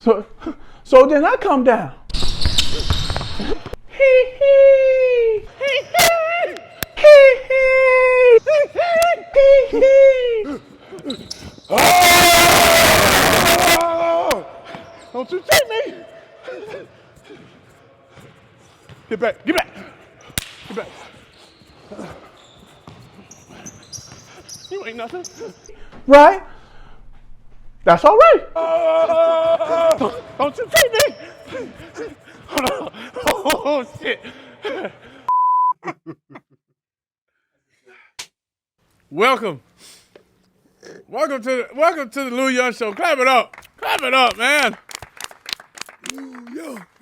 So then I come down. Hee hee. Hee hee. Hee hee. Hee hee. Oh! Don't you take me! Get back, get back! Get back. You ain't nothing. Right? That's all right. Don't you take me! Hold on. Oh, shit. Welcome to the louuuyoung show. Clap it up, man.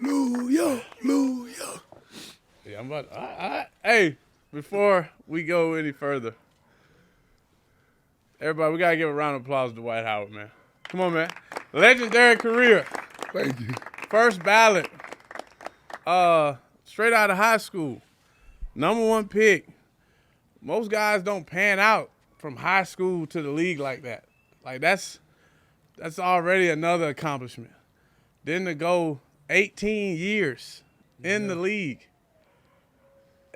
louuuyoung. Yeah, I'm about. Hey, before we go any further, everybody, we gotta give a round of applause to Dwight Howard, man. Come on, man. Legendary career. Thank you. First ballot. Straight out of high school. #1 pick. Most guys don't pan out from high school to the league like that. Like that's already another accomplishment. Then to go 18 years in the league.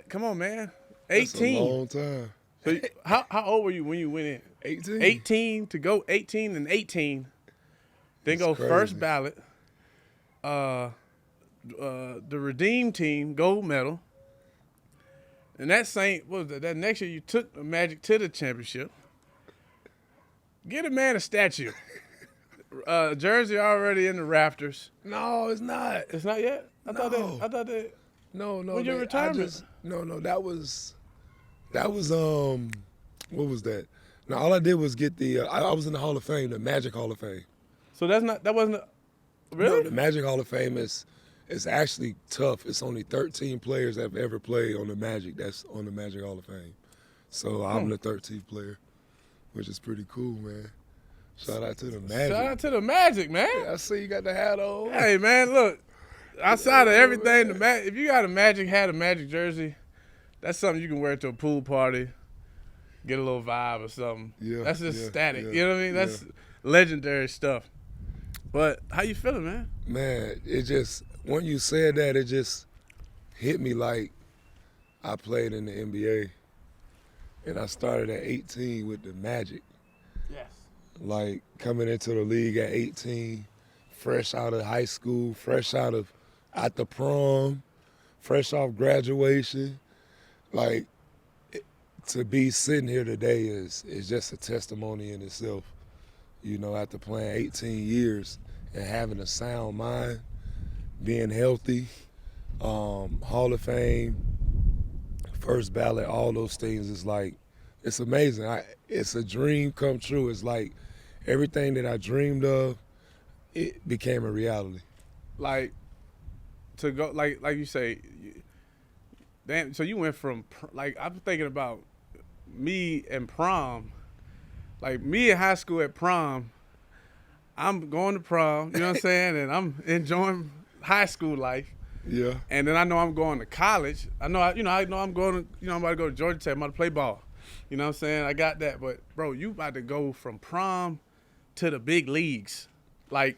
Come on, man. 18. That's a long time. So how old were you when you went in? 18. 18 to go 18 and 18. Then That's go crazy. first ballot. The Redeem team, gold medal. And that next year you took the Magic to the championship. Get a man a statue. Jersey already in the rafters. No, it's not. It's not yet? I thought that. No. When your retirement? That was what was that? No, all I did was get the, I was in the Hall of Fame, the Magic Hall of Fame. So that wasn't really? No, the Magic Hall of Fame is actually tough. It's only 13 players that have ever played on the Magic that's on the Magic Hall of Fame. So I'm the 13th player, which is pretty cool, man. Shout out to the Magic. Shout out to the Magic, man. I see you got the hat on. Hey, man, look. Outside of everything, if you got a Magic hat, a Magic jersey, that's something you can wear to a pool party, get a little vibe or something. Yeah, that's just static. yeah, You know what I mean? That's legendary stuff. But how you feeling, man? Man, it just, when you said that, it just hit me like I played in the NBA. And I started at 18 with the Magic. Yes. Like coming into the league at 18, fresh out of high school, fresh out the prom, fresh off graduation. Like to be sitting here today is just a testimony in itself. You know, after playing 18 years and having a sound mind, being healthy, Hall of Fame, first ballot, all those things is like, it's amazing. It's a dream come true. It's like everything that I dreamed of, it became a reality. Like to go, like you say, damn. So you went from like I'm thinking about me and prom. Like me in high school at prom, I'm going to prom. You know what I'm saying, and I'm enjoying high school life. Yeah. And then I know I'm going to college. I know I'm going to, I'm about to go to Georgia Tech. I'm about to play ball. You know what I'm saying? I got that. But, bro, you about to go from prom to the big leagues. Like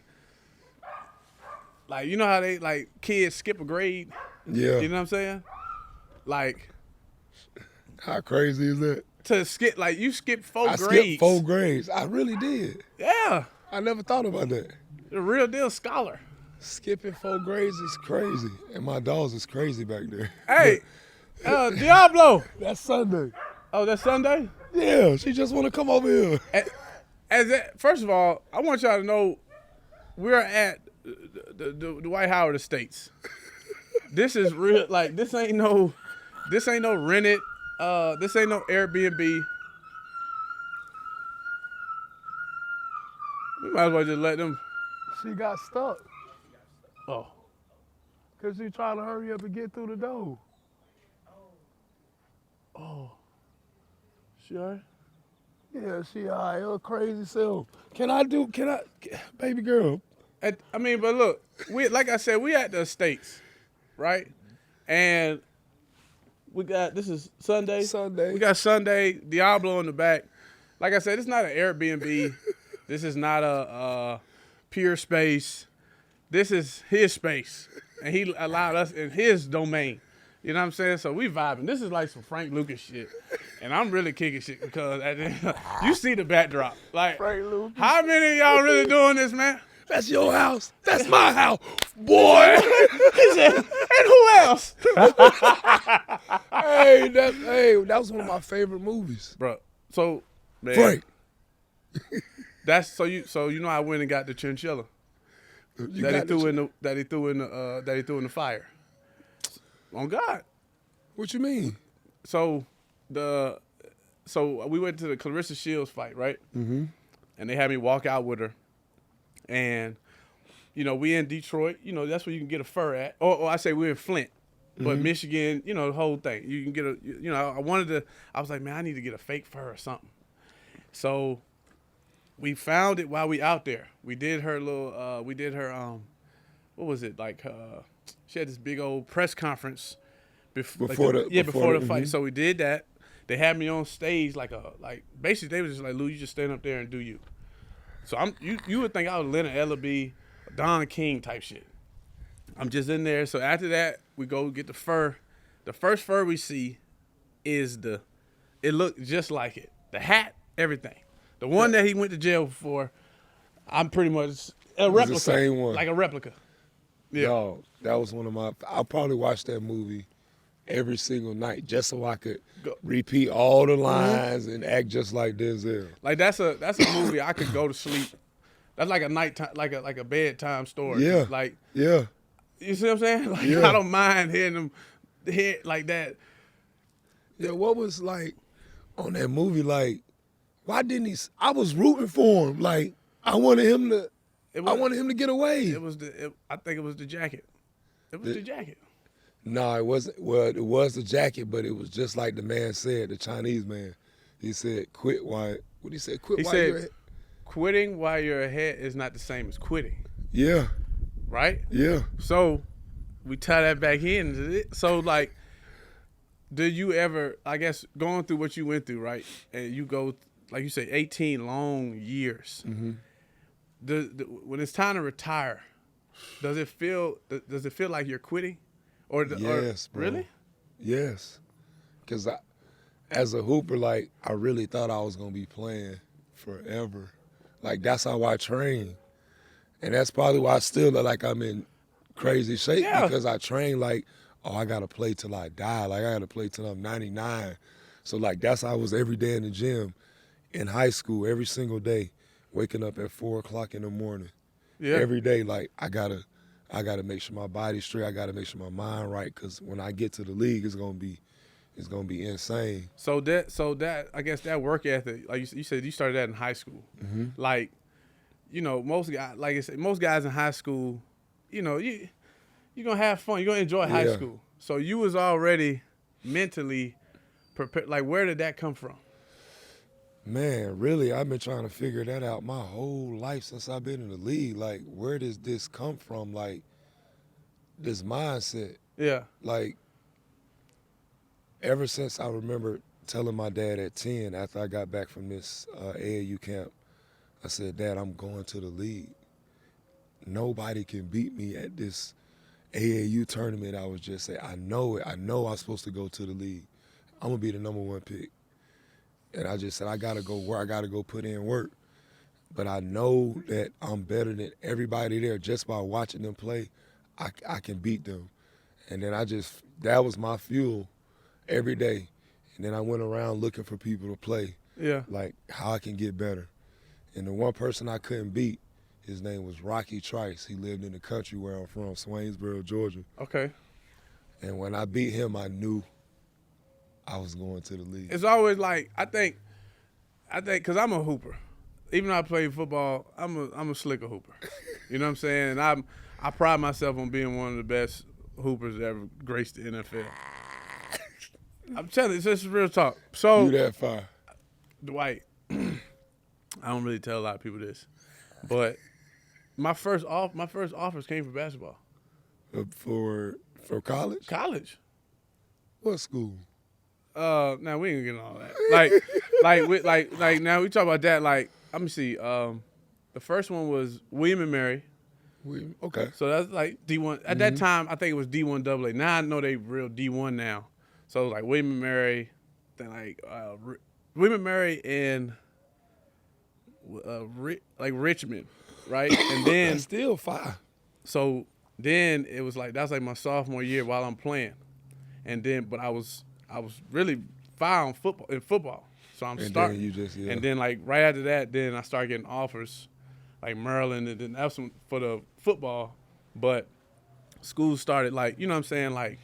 you know how they, like, kids skip a grade? Yeah. You know what I'm saying? Like. How crazy is that? To skip, like, you skipped four grades. I skipped 4 grades. I really did. Yeah. I never thought about that. The real deal scholar. Skipping 4 grades is crazy. And my dogs is crazy back there. Hey, Diablo. That's Sunday. Oh, that's Sunday? Yeah, she just want to come over here. First of all, I want y'all to know we're at the Dwight Howard Estates. This is real. Like this ain't no rented. This ain't no Airbnb. We might as well just let them. She got stuck. Oh. Because she trying to hurry up and get through the door. Oh. She all right? Yeah, she all right. Her crazy self. Baby girl. But look, like I said, we at the Estates, right? And we got, this is Sunday. We got Sunday, Diablo in the back. Like I said, it's not an Airbnb. This is not a Pure Space. this is his space, and he allowed us in his domain. You know what I'm saying? So we vibing. This is like some Frank Lucas shit, and I'm really kicking shit because you see the backdrop. Like, Frank Lucas. how many of y'all really doing this, man? That's your house. That's my house, boy. He said, and who else? Hey, that was one of my favorite movies. Bro, so man, Frank. that's so you know I went and got the chinchilla that he threw in the fire. On God. What you mean? So we went to the Clarissa Shields fight, right? Mm-hmm. And they had me walk out with her. And, you know, we in Detroit. You know, that's where you can get a fur at. Or I say we're in Flint. But Michigan, you know, the whole thing. You can get I was like, man, I need to get a fake fur or something. So we found it while we out there. We did her what was it? Like, she had this big old press conference before the fight. So we did that. They had me on stage basically they was just like, Lou, you just stand up there and do you. So you would think I was Leonard Ellaby, Don King type shit. I'm just in there. So after that, we go get the fur. The first fur we see is it looked just like it. The hat, everything. The one that he went to jail for, I'm pretty much a replica. The same one. Like a replica. Yeah. Yo, that was one of I'll probably watch that movie every single night just so I could repeat all the lines and act just like Denzel. Like that's a movie I could go to sleep. That's like a nighttime, like a bedtime story. Yeah. Like, yeah. You see what I'm saying? Like, yeah. I don't mind hearing them hit like that. Yeah, what was like on that movie? Like, why didn't he? I was rooting for him. Like, I wanted him to get away. I think it was the jacket. It was the jacket. No, it wasn't. Well, it was the jacket, but it was just like the man said, the Chinese man. He said, "Quit while." What he said? Quit while you're ahead. Quitting while you're ahead is not the same as quitting. Yeah. Right? Yeah. So we tie that back in. So like, did you ever, I guess, going through what you went through, right? And you go, like you say, 18 long years. Mm-hmm. When it's time to retire, does it feel like you're quitting? Yes, bro. Really? Yes. Because as a hooper, like, I really thought I was going to be playing forever. Like, that's how I train. And that's probably why I still look like I'm in crazy shape because I train like, I got to play till I die. Like, I got to play till I'm 99. So, like, that's how I was every day in the gym, in high school, every single day, waking up at 4 o'clock in the morning. Yeah. Every day, like, I gotta make sure my body's straight. I got to make sure my mind right because when I get to the league, it's gonna be insane. So that I guess that work ethic, like you said, you started that in high school. Mm-hmm. Like, you know, most guys, like I said, most guys in high school, you know, you're gonna have fun. You're gonna enjoy high school. So you was already mentally prepared. Like, where did that come from? Man, really, I've been trying to figure that out my whole life since I've been in the league. Like, where does this come from? Like, this mindset. Yeah. Like, ever since I remember telling my dad at 10 after I got back from this AAU camp, I said, Dad, I'm going to the league. Nobody can beat me at this AAU tournament. I was just saying, I know it. I know I'm supposed to go to the league. I'm going to be the number 1 pick. And I just said, I got to go work. I got to go put in work. But I know that I'm better than everybody there. Just by watching them play, I can beat them. And then that was my fuel every day. And then I went around looking for people to play. Yeah. Like, how I can get better. And the one person I couldn't beat, his name was Rocky Trice. He lived in the country where I'm from, Swainsboro, Georgia. Okay. And when I beat him, I knew I was going to the league. It's always like, I think, because I'm a hooper. Even though I play football, I'm a slicker hooper. You know what I'm saying? And I pride myself on being one of the best hoopers that ever graced the NFL. I'm telling you, it's just real talk. So you that far. Dwight, I don't really tell a lot of people this, but my first offers came from basketball. For college? College. What school? Now we ain't getting all that. Like now we talk about that. Like, let me see. The first one was William and Mary. Okay. So that's like D1. At that time, I think it was D1 AA. Now I know they real D1 now. So it was like William and Mary, then like William and Mary and like Richmond, right? And then That's still 5. so then it was like that's like my sophomore year while I'm playing, and then but I was really fine in football. So I'm And starting, then you just and then like right after that, then I started getting offers, like Maryland, and then that's for the football, but schools started like you know what I'm saying like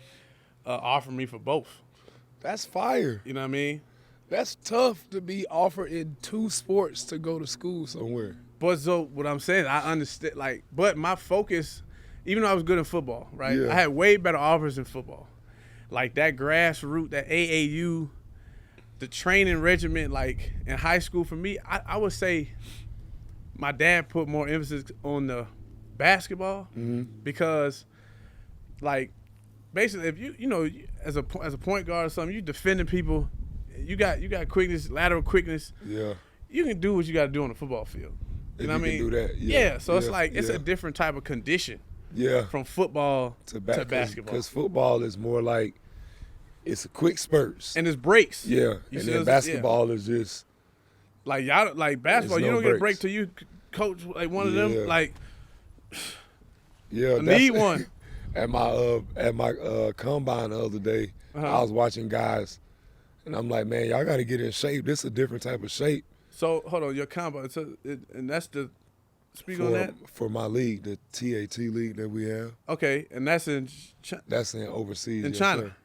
offering me for both. That's fire. You know what I mean? That's tough to be offered in 2 sports to go to school somewhere. But so what I'm saying, I understand like, but my focus, even though I was good in football, right? Yeah. I had way better offers in football, like that grassroots, that AAU. The training regimen, like in high school, for me, I would say my dad put more emphasis on the basketball because, like, basically, if you know, as a point guard or something, you defending people, you got quickness, lateral quickness. Yeah. You can do what you got to do on the football field. You know what I mean? Can do that. Yeah. So it's like it's yeah. a different type of condition Yeah. from football to basketball. Because football is more like it's a quick spurts. And it's breaks. Yeah. You And see then us- basketball is just Like y'all, like basketball, There's you no don't get a breaks. break till you coach like one of Yeah. them. Like yeah. I need one. At my combine the other day, I was watching guys, and I'm like, man, y'all got to get in shape. This is a different type of shape So hold on, your combo, and that's the speak on that. for my league, the TAT league that we have. Okay, and that's in That's in overseas. in yes, China. sir.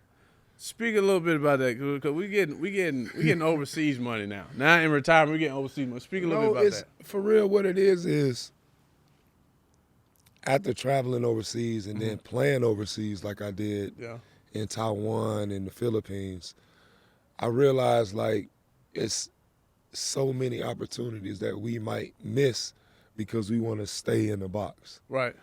Speak a little bit about that because we getting overseas money now. Now in retirement, we getting overseas money. Speak a little bit about it's that. for real. What it is after traveling overseas and then playing overseas like I did Yeah. in Taiwan and the Philippines, I realized like it's so many opportunities that we might miss because we want to stay in the box. Right.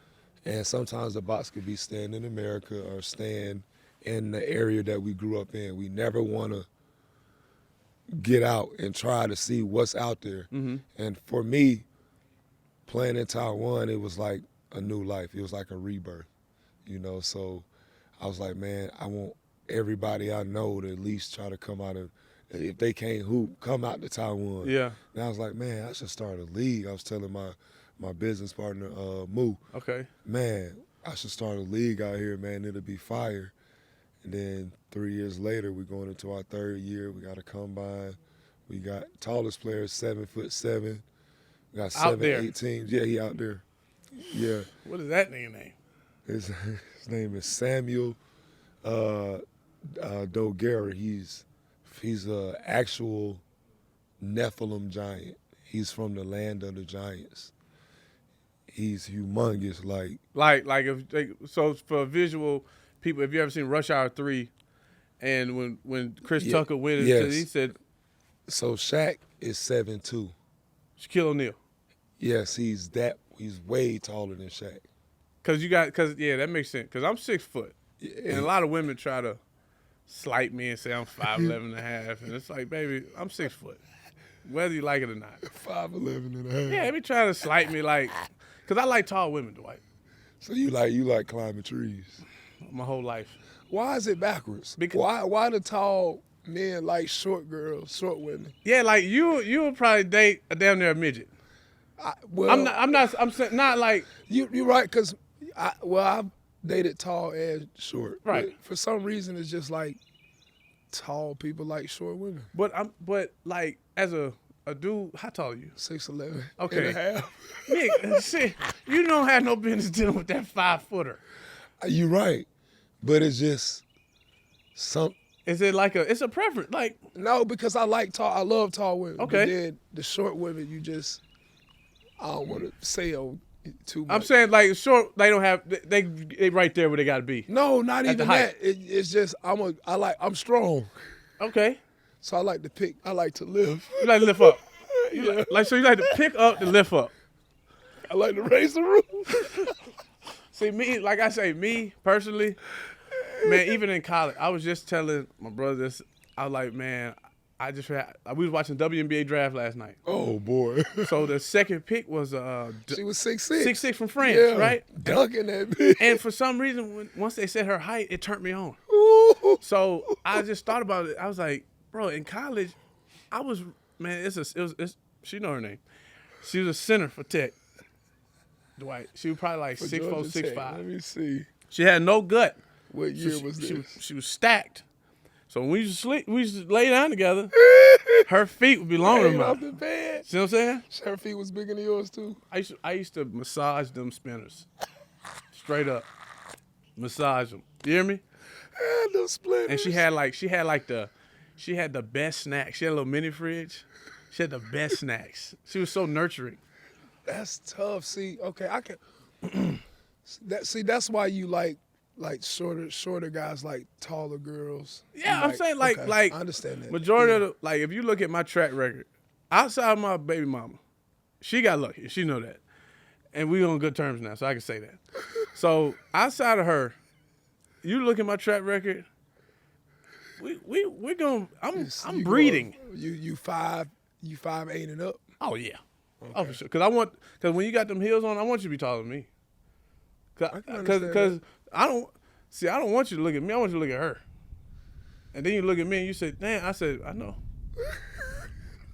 And sometimes the box could be staying in America or staying in the area that we grew up in. We never want to get out and try to see what's out there. And for me, playing in Taiwan, it was like a new life. It was like a rebirth, you know? So I was like, man, I want everybody I know to at least try to come out of, if they can't hoop, come out to Taiwan. Yeah. And I was like, man, I should start a league. I was telling my business partner, Moo, Okay. man, I should start a league out here, man. It'll be fire. And then 3 years later, we're going into our 3rd year. We got a combine. We got tallest players, 7'7". We got Out 7'18". Yeah, he out there. Yeah. What is that nigga name? His name is Samuel Dogera. He's a actual Nephilim giant. He's from the land of the giants. He's humongous, Like if so for visual people, if you ever seen Rush Hour 3, and when Chris Tucker went into, yes. he said So Shaq is 7'2". Shaquille O'Neal. Yes, he's way taller than Shaq. Cause yeah, that makes sense. Cause I'm 6 foot, and a lot of women try to slight me and say I'm 5'11" and a half, and it's like, baby, I'm 6 foot, whether you like it or not. 5'11" and a half. Yeah, they be trying to slight me like, cause I like tall women, Dwight, So you like climbing trees. my whole life. Why is it backwards? Because- Why the tall men like short girls, short women? Yeah, like you would probably date a damn near a midget. I'm saying not like You're right, because I've dated tall and short. Right. But for some reason, it's just like tall people like short women. but like as a dude, how tall are you? 6'11". Okay. And a half. Nick, shit, you don't have no business dealing with that 5-footer. You're right, but it's just some. Is it like it's a preference? Like, No, because I love tall women. Okay. But then the short women, I don't want to say too much. I'm saying like short, they don't have they right there where they got to be. No, not At the even height. that. It's just I'm strong, Okay, so I like to live. you like to lift up. So you like to pick up to lift up. I like to raise the roof. See me, like I say, me personally, man. Even in college, I was just telling my brother this. I was like, man, we was watching WNBA draft last night. Oh boy. So the second pick was She was 6'6". 6'6" from France, Yeah, right? dunking that bitch. And for some reason, once they said her height, it turned me on. Ooh. So I just thought about it. I was like, bro, in college, I was, man, she know her name. She was a center for Tech. Dwight. She was probably like 6'4", Georgia Tech. 6'5". Let me see. She had no gut. What year was She this? was stacked. So when we used to sleep, we used to lay down together. Her feet would be longer than Came off mine. the bed. See what I'm saying? Her feet was bigger than yours too. I used to massage them spinners. Straight up. Massage them. You hear me? Those splinters. And she had the best snacks. She had a little mini fridge. She had the best snacks. She was so nurturing. That's tough. See, okay, I can. That's why you like shorter guys like taller girls. Yeah, You I'm saying like I understand that. majority of the, like if you look at my track record, outside of my baby mama, she got lucky. She know that, and we on good terms now, so I can say that. So outside of her, you look at my track record. We're going. I'm breeding. You 5'8" and up. Oh yeah. Okay. Oh for sure. Because when you got them heels on, I want you to be taller than me. Because I don't want you to look at me. I want you to look at her. And then you look at me and you say, damn. I said, I know.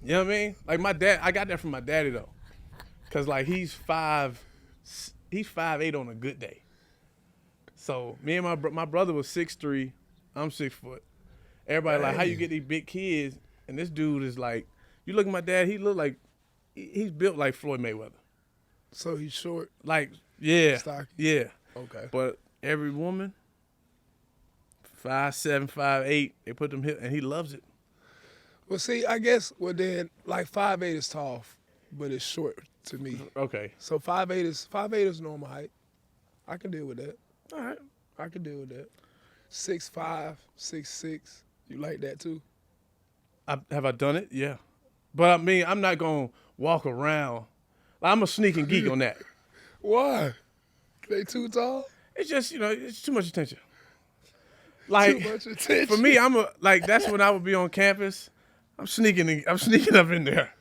You know what I mean? Like my dad, I got that from my daddy though. Cause like he's 5'8" on a good day. So me and my brother was 6'3", I'm 6 foot. Everybody like, how you get these big kids? And this dude is like, you look at my dad, he look like, he's built like Floyd Mayweather. So he's short. Like, yeah, Stocky. yeah. Okay. But every woman, 5'7", 5'8", they put them hips, and he loves it. Well, see, I guess then like 5'8" is tall, but it's short to me. Okay. So 5'8" is normal height. I can deal with that. All right. I can deal with that. 6'5", 6'6", you like that too? Have I done it? Yeah. But I mean, I'm not going to walk around. I'm a sneaking geek on that. Why? They too tall? It's just, it's too much attention. Like, Too much attention. for me, that's when I would be on campus. I'm sneaking up in there.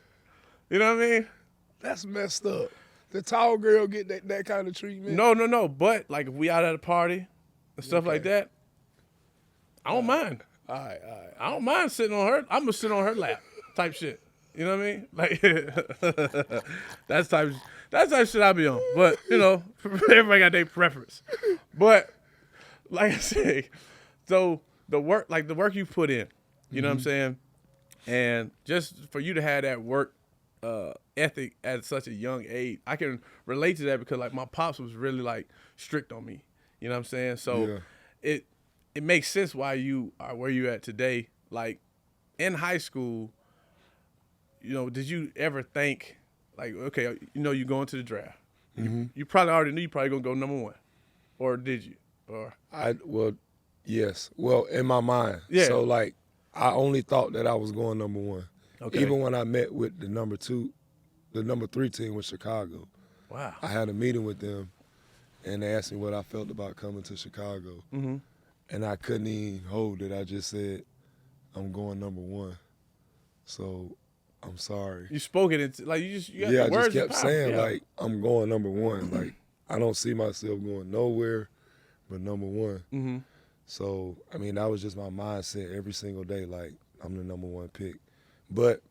You know what I mean? That's messed up. The tall girl get that kind of treatment? No. But, like, if we out at a party and stuff like that, I don't mind. All right. I don't mind sitting on her. I'm going to sit on her lap type shit. You know what I mean? Like, that's type of shit I be on. But, everybody got their preference. But, like I say, so the work you put in, you know what I'm saying? And just for you to have that work ethic at such a young age, I can relate to that because, like, my pops was really, like, strict on me. You know what I'm saying? So it makes sense why you are where you at today. Like, in high school, did you ever think, like, okay, you going to the draft. You probably already knew you probably going to go number one. Or did you? Yes. Well, in my mind. Yeah. So, like, I only thought that I was going number one. Okay. Even when I met with the number 3 team with Chicago. Wow. I had a meeting with them, and they asked me what I felt about coming to Chicago. Mm-hmm. And I couldn't even hold it. I just said, I'm going number one. So, I'm sorry. You spoke it into, like, you got Yeah, the I words just kept of power. saying, Yeah. like, I'm going number one. Like, I don't see myself going nowhere but number one. Mm-hmm. So, I mean, that was just my mindset every single day, like, I'm the number one pick. But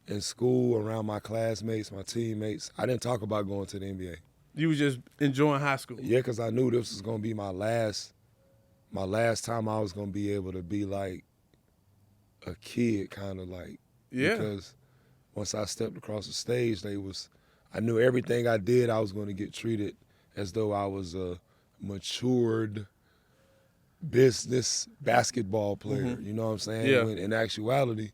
in school, around my classmates, my teammates, I didn't talk about going to the NBA. You was just enjoying high school. Yeah, because I knew this was going to be my last time I was going to be able to be like a kid, kind of like. Yeah. Because once I stepped across the stage, I knew everything I did, I was going to get treated as though I was a matured business basketball player. Mm-hmm. You know what I'm saying? Yeah. When in actuality,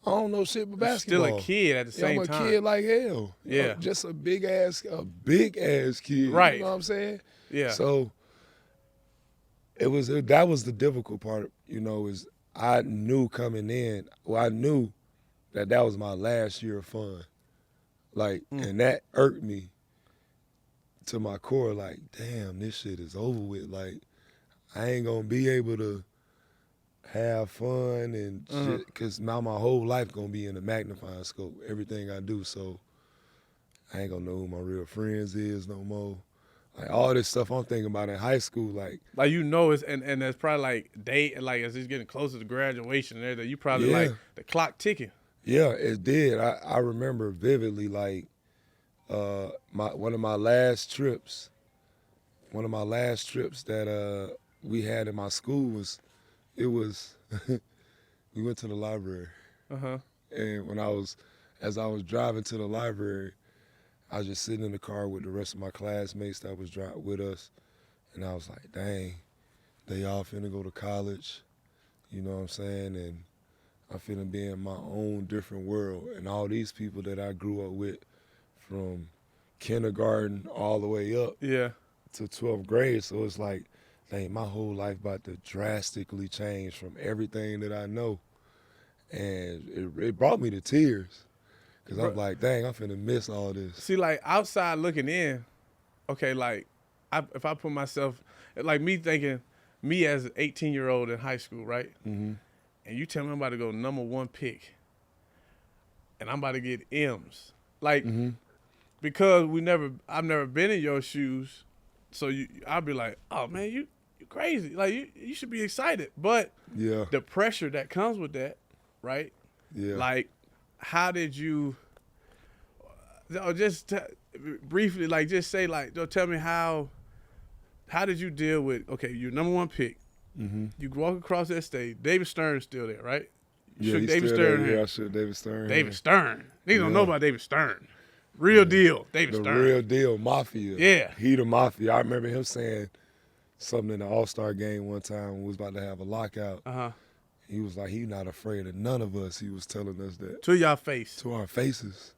I don't know shit but basketball. Still a kid at the same I'm a time. kid like hell. Yeah. Just a big ass kid. Right. You know what I'm saying? Yeah. So that was the difficult part, is I knew coming in, I knew that was my last year of fun. Like, and that irked me to my core, like, damn, this shit is over with. Like, I ain't gonna be able to have fun and shit, because now my whole life gonna be in a magnifying scope, everything I do, so I ain't gonna know who my real friends is no more. Like all this stuff I'm thinking about in high school, like it's and there's probably like as it's getting closer to graduation and everything, you probably Yeah. like the clock ticking. yeah, it did. I remember vividly, like one of my last trips that we had in my school was we went to the library. And as I was driving to the library, I was just sitting in the car with the rest of my classmates that was driving with us, and I was like, dang, they all finna go to college, you know what I'm saying? And I'm finna be in my own different world. And all these people that I grew up with from kindergarten all the way up Yeah. to 12th grade, so it's like, dang, my whole life about to drastically change from everything that I know. And it brought me to tears. Because I'm like, dang, I'm finna miss all this. See, like outside looking in, okay, like if I put myself, like me thinking, me as an 18-year-old in high school, right? Mm-hmm. And you tell me I'm about to go #1 pick, and I'm about to get M's, like because I've never been in your shoes, so I'll be like, oh man, you crazy, like you should be excited, but Yeah. the pressure that comes with that, right? Yeah. Like, how did you? Just briefly, like, just say, like, tell me how did you deal with? Okay, you're #1 pick. Mm-hmm. You walk across that stage. David Stern's still there, right? You Yeah, shook he's David still Stern there. hand. Yeah, I shook David Stern. David Stern. Niggas don't know Yeah. about David Stern. Real deal, David The Stern. real deal, Mafia. Yeah. He the Mafia. I remember him saying something in the All-Star game one time when we was about to have a lockout. He was like, he not afraid of none of us. He was telling us that. To your face. To our faces.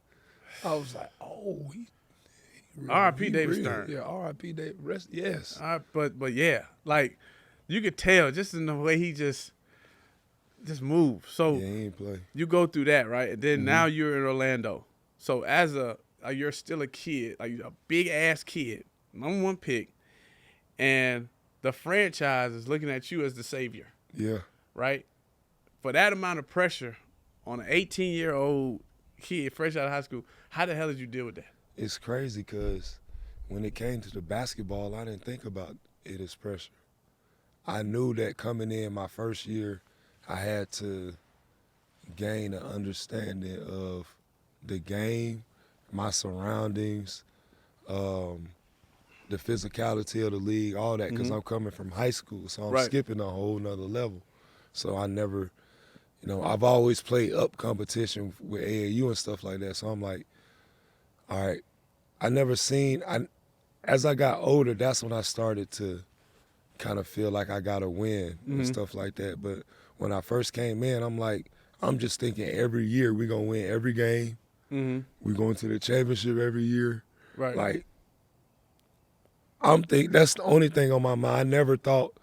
I was like, oh, he R.I.P. David real. Stern. Yeah, R.I.P. David. Yes. But yeah, like, you could tell just in the way he just moves. So Yeah, he ain't play. you go through that, right? And then now you're in Orlando. So as you're still a kid, like a big ass kid, #1 pick, and the franchise is looking at you as the savior, Yeah. right? For that amount of pressure on an 18-year-old kid fresh out of high school, how the hell did you deal with that? It's crazy because when it came to the basketball, I didn't think about it as pressure. I knew that coming in my first year, I had to gain an understanding of the game, my surroundings, the physicality of the league, all that, because I'm coming from high school, so I'm skipping a whole nother level. So I never, I've always played up competition with AAU and stuff like that, so I'm like, all right, as I got older, that's when I started to kind of feel like I got to win and stuff like that. But when I first came in, I'm just thinking every year we going to win every game. We going to the championship every year. Right. Like, that's the only thing on my mind. I never thought,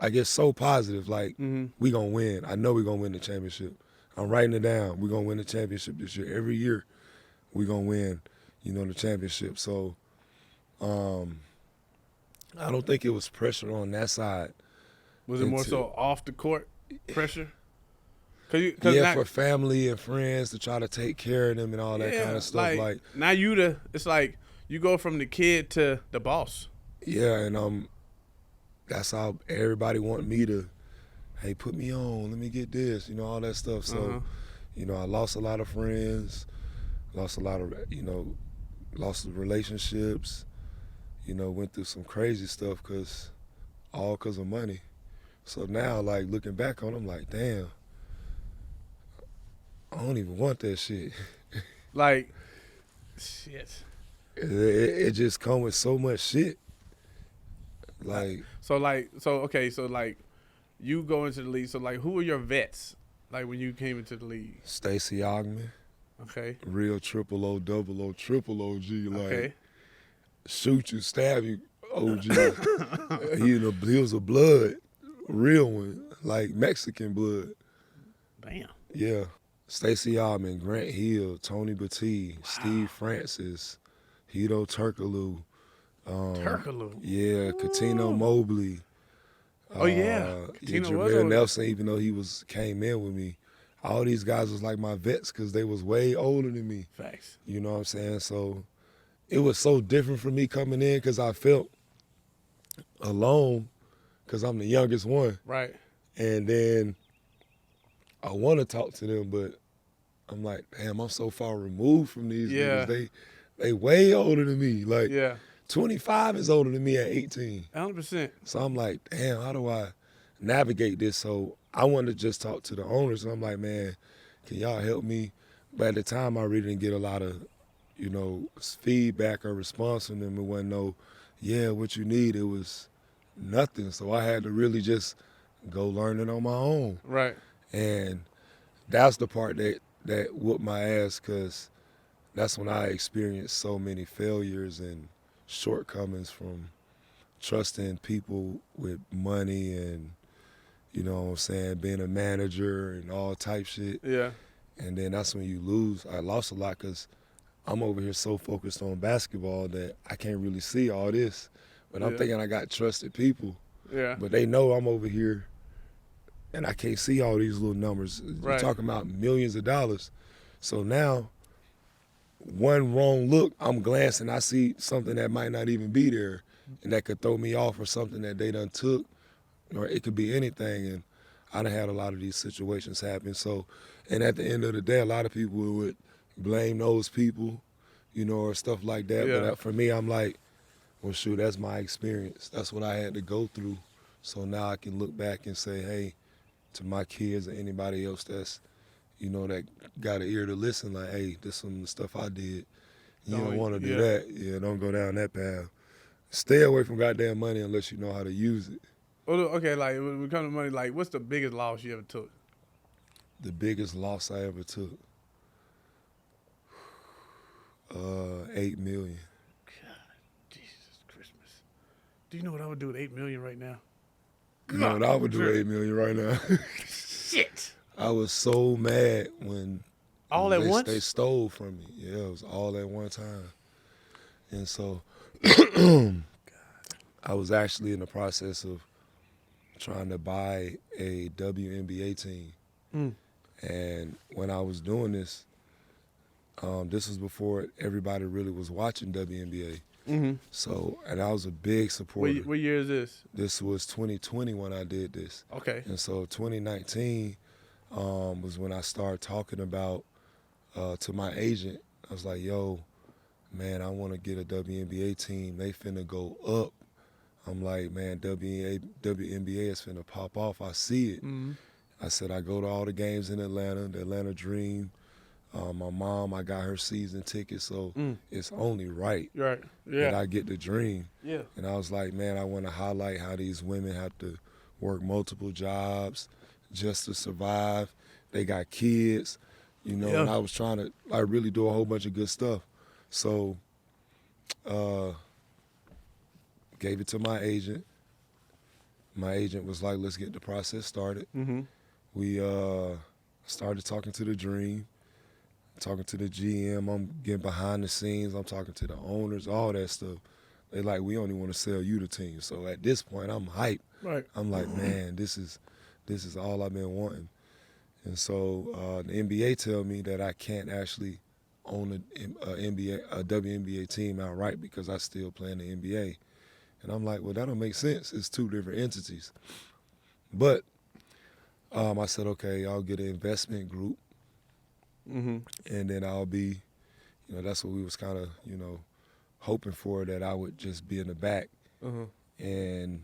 like, it's so positive, like, we going to win. I know we going to win the championship. I'm writing it down. We going to win the championship this year. Every year we going to win, the championship. So I don't think it was pressure on that side. Was it more so off the court pressure? For family and friends to try to take care of them and all that kind of stuff. Like now it's like you go from the kid to the boss. Yeah, and that's how everybody want me to, hey, put me on, let me get this, all that stuff. So, I lost a lot of friends, lost a lot of, lost relationships, went through some crazy stuff all because of money. So now, like, looking back on it, I'm like, damn, I don't even want that shit. Like, shit. It just come with so much shit. Like, so you go into the league. So, like, who are your vets? Like, when you came into the league? Stacey Ogman. Okay. Real triple O, double O, triple OG. Like, okay. Shoot you, stab you, OG. He was a blood, real one, like Mexican blood. Bam. Yeah. Stacey Ogman, Grant Hill, Tony Battie, Steve Francis, Hito Turkoglu. Turkoglu. Yeah, Katino Mobley. Oh, yeah. Yeah, Tina was Jameer older. Nelson, even though he came in with me, all these guys was like my vets because they was way older than me. Facts. You know what I'm saying? So it was so different for me coming in because I felt alone because I'm the youngest one. Right. And then I want to talk to them, but I'm like, damn, I'm so far removed from these Yeah. niggas. They way older than me. Like, Yeah. 25 is older than me at 18. 100%. So I'm like, damn, how do I navigate this? So I wanted to just talk to the owners. And I'm like, man, can y'all help me? But at the time, I really didn't get a lot of, feedback or response from them. It wasn't no, yeah, what you need. It was nothing. So I had to really just go learn it on my own. Right. And that's the part that whooped my ass because that's when I experienced so many failures and shortcomings from trusting people with money and, you know what I'm saying, being a manager and all type shit. Yeah. And then that's when you lose. I lost a lot because I'm over here so focused on basketball that I can't really see all this. But I'm Yeah. thinking I got trusted people. Yeah. But they know I'm over here and I can't see all these little numbers. You're Right. talking about millions of dollars. So now, one wrong look, I'm glancing, I see something that might not even be there and that could throw me off or something that they done took, or it could be anything. And I done had a lot of these situations happen. So, and at the end of the day, a lot of people would blame those people, or stuff like that. Yeah. But for me, I'm like, well, shoot, that's my experience. That's what I had to go through. So now I can look back and say, hey, to my kids or anybody else that's, that got an ear to listen, like, hey, this is some of the stuff I did. You don't want to do yeah. that. Yeah, don't go down that path. Stay away from goddamn money unless you know how to use it. Well, okay, like when it comes to money, like what's the biggest loss you ever took? The biggest loss I ever took, $8 million. God, Jesus Christmas. Do you know what I would do with $8 million right now? You know what I would do with $8 million right now? Shit. I was so mad when All at once? they stole from me. Yeah, it was all at one time. And so I was actually in the process of trying to buy a WNBA team. Mm. And when I was doing this, this was before everybody really was watching WNBA. Mm-hmm. So, and I was a big supporter. What year is this? This was 2020 when I did this. Okay. And so 2019 was when I started talking about to my agent. I was like, yo, man, I want to get a WNBA team. They finna go up. I'm like, man, WNBA is finna pop off. I see it. Mm-hmm. I said, I go to all the games in Atlanta, the Atlanta Dream. My mom, I got her season ticket, so it's only right Right. Yeah. that I get the dream. Yeah. And I was like, man, I want to highlight how these women have to work multiple jobs just to survive. They got kids, and I was trying to really do a whole bunch of good stuff. So gave it to my agent. My agent was like, let's get the process started. Mm-hmm. We started talking to the Dream, talking to the GM. I'm getting behind the scenes. I'm talking to the owners, all that stuff. They like, we only want to sell you the team. So at this point, I'm hyped. Right. I'm like, man, this is all I've been wanting. And so the NBA tell me that I can't actually own a WNBA team outright because I still play in the NBA. And I'm like, well, that don't make sense. It's two different entities. But I said, okay, I'll get an investment group. Mm-hmm. And then I'll be, that's what we was kind of, hoping for, that I would just be in the back. Uh-huh. And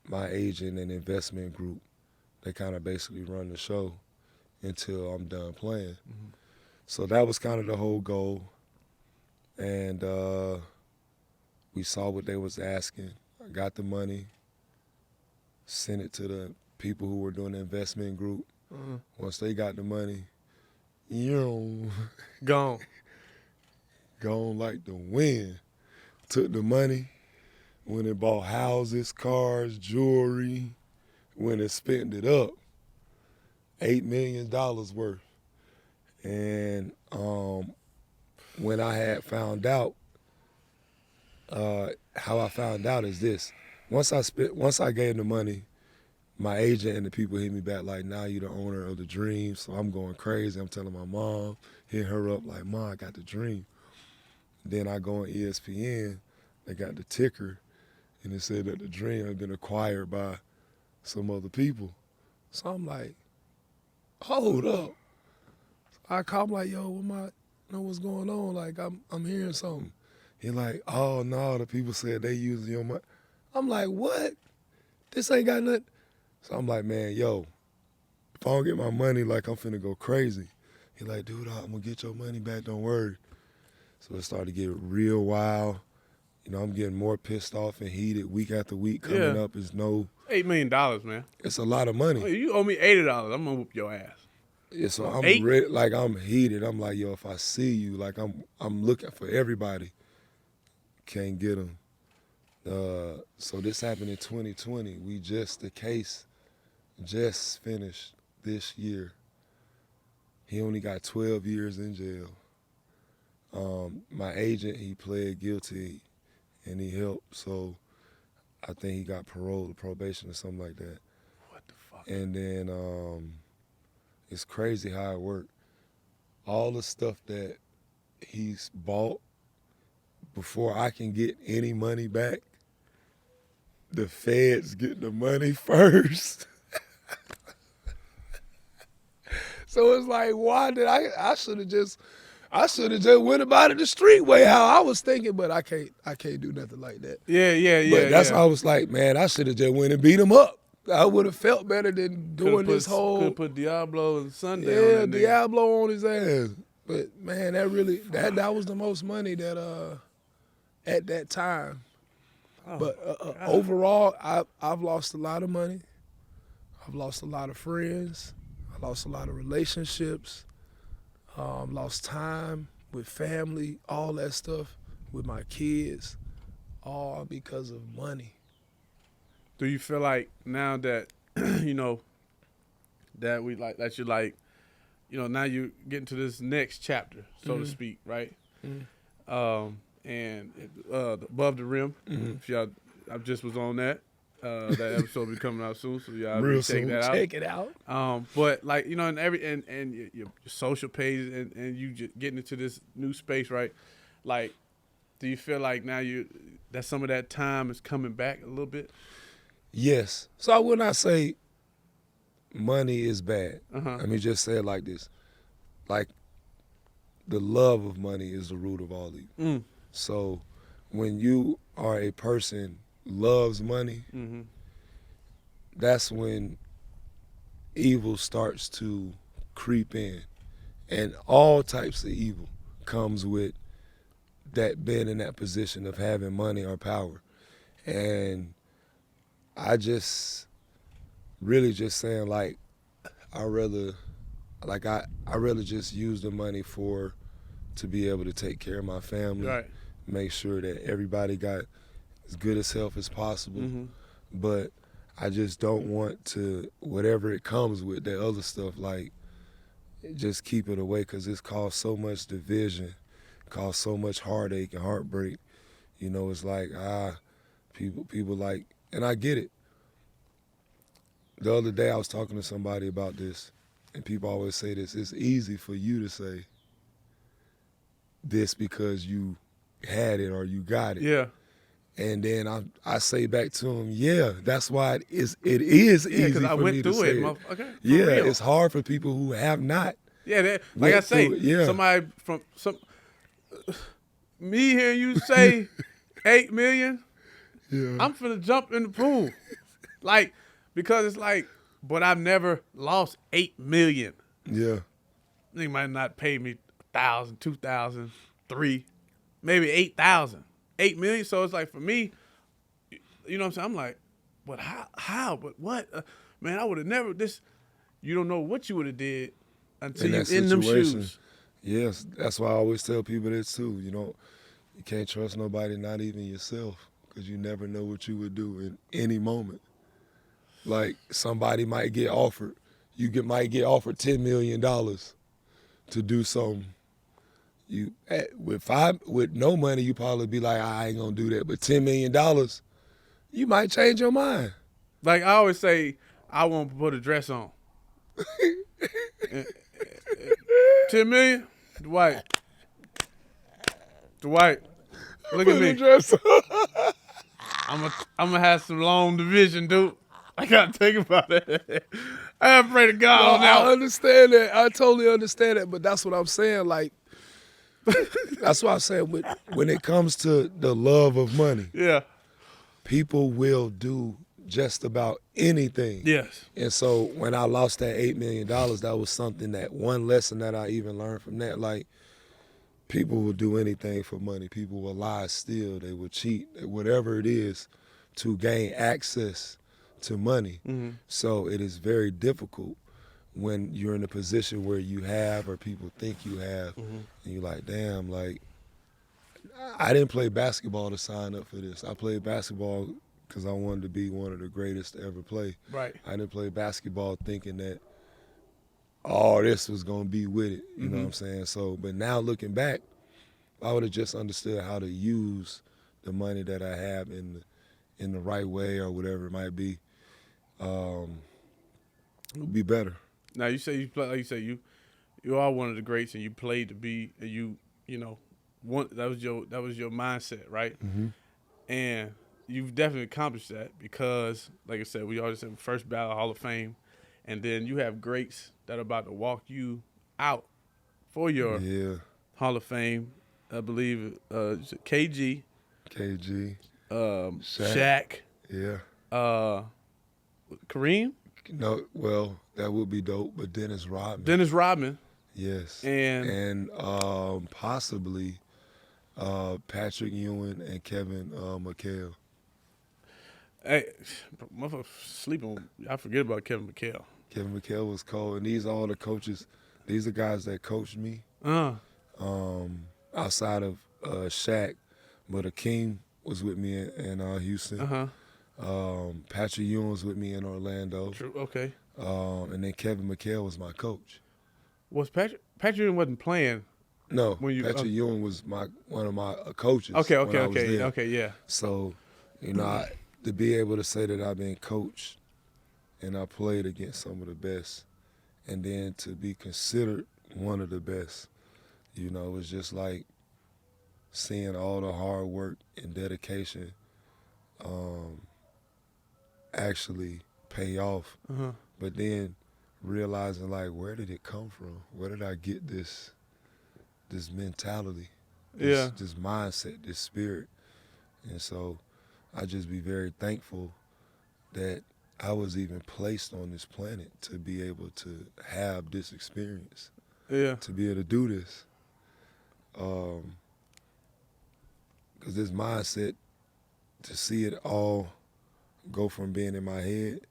my agent and investment group, they kind of basically run the show until I'm done playing. Mm-hmm. So that was kind of the whole goal. And we saw what they was asking. I got the money, sent it to the people who were doing the investment group. Uh-huh. Once they got the money, Gone. gone like the wind. Took the money, went and bought houses, cars, jewelry, went and spent it up. $8 million worth. And when I had found out, how I found out is this. Once I gave the money, my agent and the people hit me back like, now you the owner of the dream. So I'm going crazy. I'm telling my mom, hit her up like, Mom, I got the dream. Then I go on ESPN, they got the ticker, and it said that the dream had been acquired by some other people. So I'm like, hold up. I call him like, yo, what's going on? Like, I'm hearing something. He like, oh no, the people said they using your money. I'm like, what? This ain't got nothing. So I'm like, man, yo, if I don't get my money, like I'm finna go crazy. He like, dude, I'm gonna get your money back, don't worry. So it started to get real wild. You know, I'm getting more pissed off and heated week after week. Coming up is no. $8 million, man. It's a lot of money. Oh, you owe me $80. I'm gonna whoop your ass. Yeah, so I'm $8? like I'm heated. I'm like, yo, if I see you, like I'm looking for everybody. Can't get them. So this happened in 2020. The case just finished this year. He only got 12 years in jail. My agent, he pled guilty and he helped. So I think he got parole or probation or something like that. What the fuck? And then it's crazy how it worked. All the stuff that he's bought, before I can get any money back, the feds get the money first. So it's like, why did I should have just went about it the street way how I was thinking, but I can't do nothing like that. Yeah. But that's why I was like, man, I should have just went and beat him up. I would have felt better than doing this whole. Could put Diablo and Sunday on that nigga. Diablo on his ass. But man, that was the most money that at that time. Oh, but overall, I've lost a lot of money. I've lost a lot of friends. I lost a lot of relationships. Lost time with family, all that stuff with my kids, all because of money. Do you feel like now that you know that now you get into this next chapter, so to speak, right? Mm-hmm. And Above the Rim, if y'all, I just was on that. That episode will be coming out soon, so y'all check that out. Check it out. But like, you know, and your social pages and you just getting into this new space, right? Like, do you feel like now that some of that time is coming back a little bit? Yes. So I would not say money is bad. Let me just say it like this. Like, the love of money is the root of all evil. So when you are a person loves money, that's when evil starts to creep in. And all types of evil comes with that being in that position of having money or power. And I just really just saying like I rather just use the money to be able to take care of my family, right. Make sure that everybody got as good as health as possible. But I just don't want to, whatever it comes with, that other stuff, like, just keep it away because it's caused so much division, caused so much heartache and heartbreak. You know, it's like, people like, and I get it. The other day I was talking to somebody about this, and people always say this, it's easy for you to say this because you had it or you got it. Yeah. And then I say back to him, yeah, that's why it is easy for I me went to through say it. it. Okay, yeah, real. It's hard for people who have not. Yeah, like I say, somebody from me hearing you say 8 million, I'm finna jump in the pool. Like, because it's like, but I've never lost 8 million. Yeah. They might not pay me 1,000, 2,000, 3, maybe 8,000. 8 million. So it's like, for me, you know what I'm saying? I'm like, but how? But what? Man, I would have never, you don't know what you would have did until you're in them shoes. Yes, that's why I always tell people this too. You can't trust nobody, not even yourself, because you never know what you would do in any moment. Like, somebody might get offered, might get offered $10 million to do something. With no money, you probably be like, I ain't gonna do that. But $10 million, you might change your mind. Like I always say, I won't put a dress on. 10 million? Dwight, look at me. I'm gonna have some long division, dude. I gotta think about it. I gotta pray to God on that. I understand that. I totally understand that. But that's what I'm saying. Like, that's what I'm saying. When it comes to the love of money, Yeah. people will do just about anything. Yes. And so when I lost that $8 million, that was something that one lesson that I even learned from that. Like, people will do anything for money. People will lie, steal, they will cheat, whatever it is to gain access to money. Mm-hmm. So it is very difficult when you're in a position where you have or people think you have, Mm-hmm. and you're like, damn, like, I didn't play basketball to sign up for this. I played basketball because I wanted to be one of the greatest to ever play. Right. I didn't play basketball thinking that all this was going to be with it. You know what I'm saying? So, but now looking back, I would have just understood how to use the money that I have in the right way or whatever it might be. It would be better. Now you say you play, like you say you are one of the greats, and you played to be, and you know, that was your mindset, right? Mm-hmm. And you've definitely accomplished that because, like I said, we always said first ballot Hall of Fame, and then you have greats that are about to walk you out for your Hall of Fame. I believe KG, Shaq, yeah, Kareem. No, well, that would be dope. But Dennis Rodman, yes, and possibly Patrick Ewing and Kevin McHale. Hey, motherfucker, sleeping. I forget about Kevin McHale. Kevin McHale was cold, and these are all the coaches. These are guys that coached me. Outside of Shaq, but Akeem was with me in Houston. Patrick Ewing was with me in Orlando. True. Okay. And then Kevin McHale was my coach. Was Patrick Ewing wasn't playing? No, when you, Patrick Ewing was one of my coaches. Okay, yeah. So, you know, to be able to say that I've been coached and I played against some of the best, and then to be considered one of the best, you know, it was just like seeing all the hard work and dedication actually pay off. But then realizing, like, where did it come from? Where did I get this mentality, this mindset, this spirit? And so I just be very thankful that I was even placed on this planet to be able to have this experience, to be able to do this. Because this mindset, to see it all go from being in my head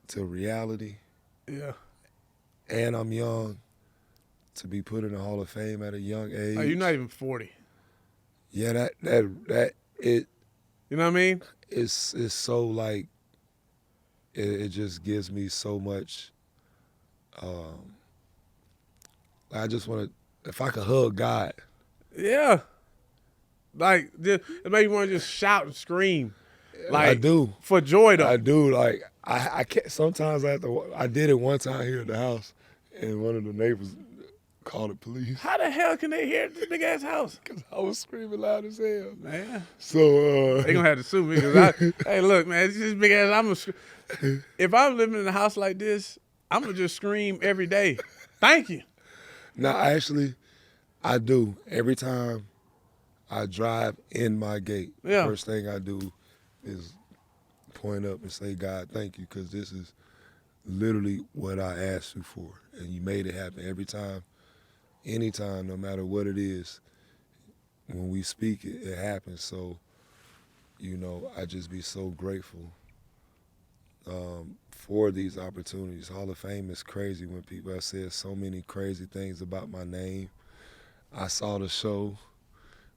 to reality. Yeah. And I'm young, to be put in the Hall of Fame at a young age. Oh, you're not even 40. Yeah, that it. You know what I mean? It's so like, it just gives me so much. I just want to, if I could hug God. Yeah. Like, it makes you want to just shout and scream. Like, I do. For joy, though. I do. Like, I can't, sometimes I have to, I did it one time here at the house, and one of the neighbors called the police. How the hell can they hear this big-ass house? Because I was screaming loud as hell. Man. So, they going to have to sue me. Cause hey, look, man, it's just big-ass. If I'm living in a house like this, I'm going to just scream every day. Thank you. Now, actually, I do. Every time I drive in my gate, the first thing I do is point up and say, God, thank you, because this is literally what I asked you for, and you made it happen every time, anytime, no matter what it is. When we speak, it happens. So, you know, I just be so grateful for these opportunities. Hall of Fame is crazy when people have said so many crazy things about my name. I saw the show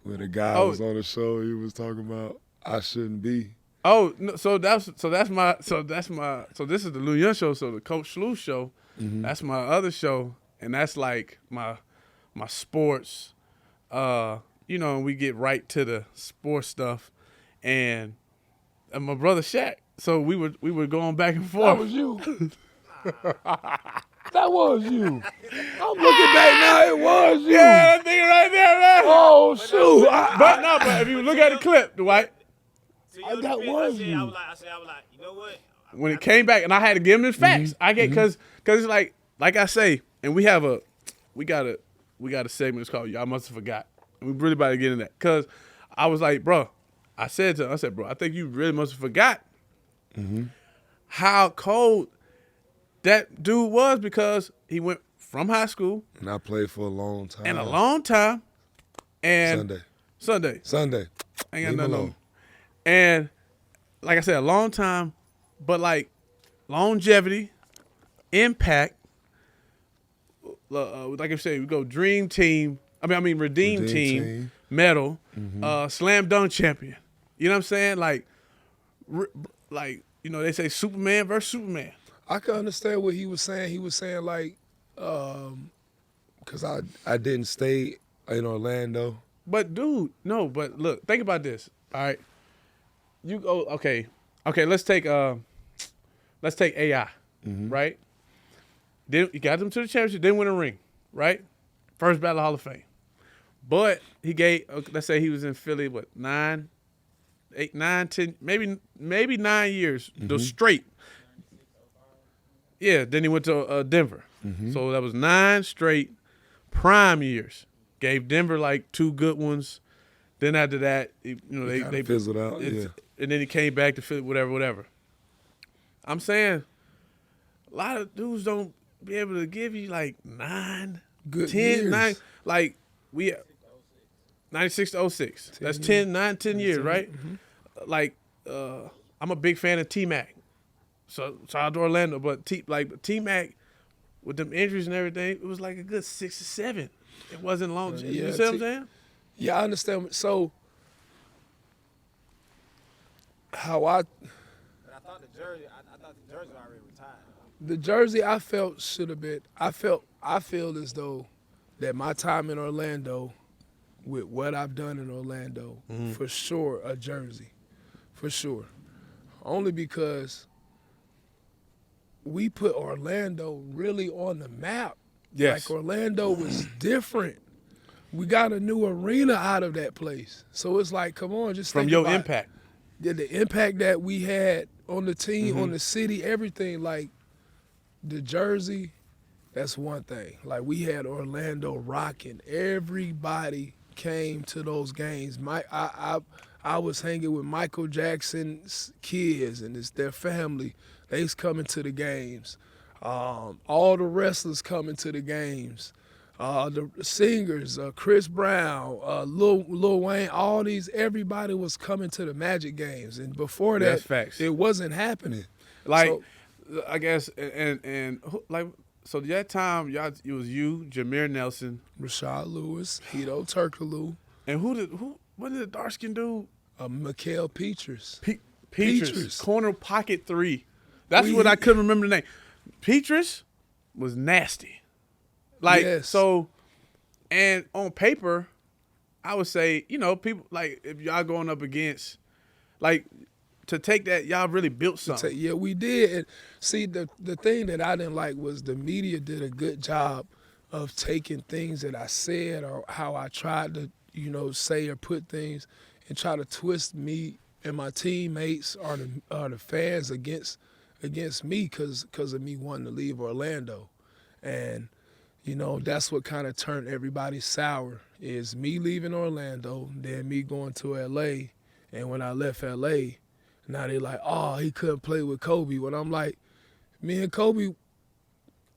when the guy was on the show. He was talking about I shouldn't be. Oh, no, so this is the louuuyoung show. So the Coach Lou show, that's my other show, and that's like my sports. You know, and we get right to the sports stuff, and my brother Shaq, So we were going back and That forth. was you. That was you. I'm looking back now. It was you. Yeah, that nigga right there, man. Oh shoot. But if you look at the clip, Dwight, That was you. I was like, you know what? when it came back, and I had to give him his facts. I get because it's like I say, and we got a segment. It's called "Y'all Must Have Forgot," and we really about to get in that because I was like, bro, I said, bro, I think you really must have forgot how cold that dude was because he went from high school And I played for a long time. and a long time, and Sunday. Sunday. Ain't got Leave him nothing alone. on. And like I said, a long time, but like longevity, impact. Like I said, we go dream team. Redeem team, medal, slam dunk champion. You know what I'm saying? Like they say Superman versus Superman. I can understand what he was saying. He was saying like, Because I didn't stay in Orlando. But dude, no. But look, think about this. All right, you go. Okay. Let's take AI. Right. Then you got them to the championship. Didn't win a ring. Right. First ballot Hall of Fame. But he gave. Let's say he was in Philly. What 9, 8, 9, 10, maybe 9 years. Those straight. Yeah. Then he went to Denver. So that was 9 straight prime years. Gave Denver like 2 good ones. Then after that, they fizzled out. Yeah. And then he came back to Philly, whatever. I'm saying a lot of dudes don't be able to give you like 9, Good 10, years. 9. Like we 96 to 06. That's 10 years, right? Like I'm a big fan of T-Mac. So shout out to Orlando, but T-Mac with them injuries and everything, it was like a good 6 or 7. It wasn't long. You see what I'm saying? yeah, I understand. So how I But I thought the jersey already retired. the jersey I felt should have been. I feel as though that my time in Orlando, with what I've done in Orlando, for sure a jersey, for sure. Only because we put Orlando really on the map. Yes. Like Orlando was different. We got a new arena out of that place. So it's like, come on, just From think your about impact. the impact that we had on the team, on the city, everything. Like the jersey, that's one thing. Like we had Orlando rocking. Everybody came to those games. I was hanging with Michael Jackson's kids and their family. They's coming to the games. All the wrestlers coming to the games. The singers, Chris Brown, Lil Wayne, all these, everybody was coming to the Magic games. And before that, That's facts. it wasn't happening. Like, So- I guess, so that time, it was you, Jameer Nelson, Rashad Lewis, Hito Turkoglu, and what did the dark skin dude? Mikael Petras. Petrus, corner pocket 3. That's what I couldn't remember the name. Petrus was nasty. Like, Yes. so, and on paper, I would say, people, like, if y'all going up against, like, to take that, y'all really built something. Yeah, we did. And see, the thing that I didn't like was the media did a good job of taking things that I said or how I tried to, say or put things and try to twist me and my teammates or the fans against me because of me wanting to leave Orlando. And, that's what kind of turned everybody sour is me leaving Orlando, then me going to L.A. And when I left L.A., now they like, oh, he couldn't play with Kobe. When I'm like, me and Kobe,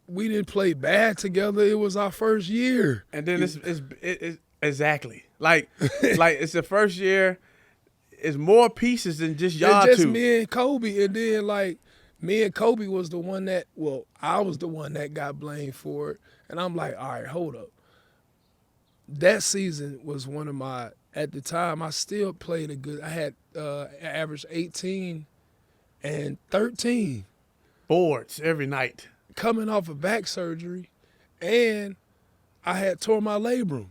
we didn't play bad together. It was our first year. And then it's exactly. Like it's the first year. It's more pieces than just y'all And just two. me and Kobe. And then, like, me and Kobe was the one that, I was the one that got blamed for it. And I'm like, all right, hold up. That season was one of my, at the time, I still played I had averaged 18 and 13 Boards every night. coming off of back surgery, and I had tore my labrum.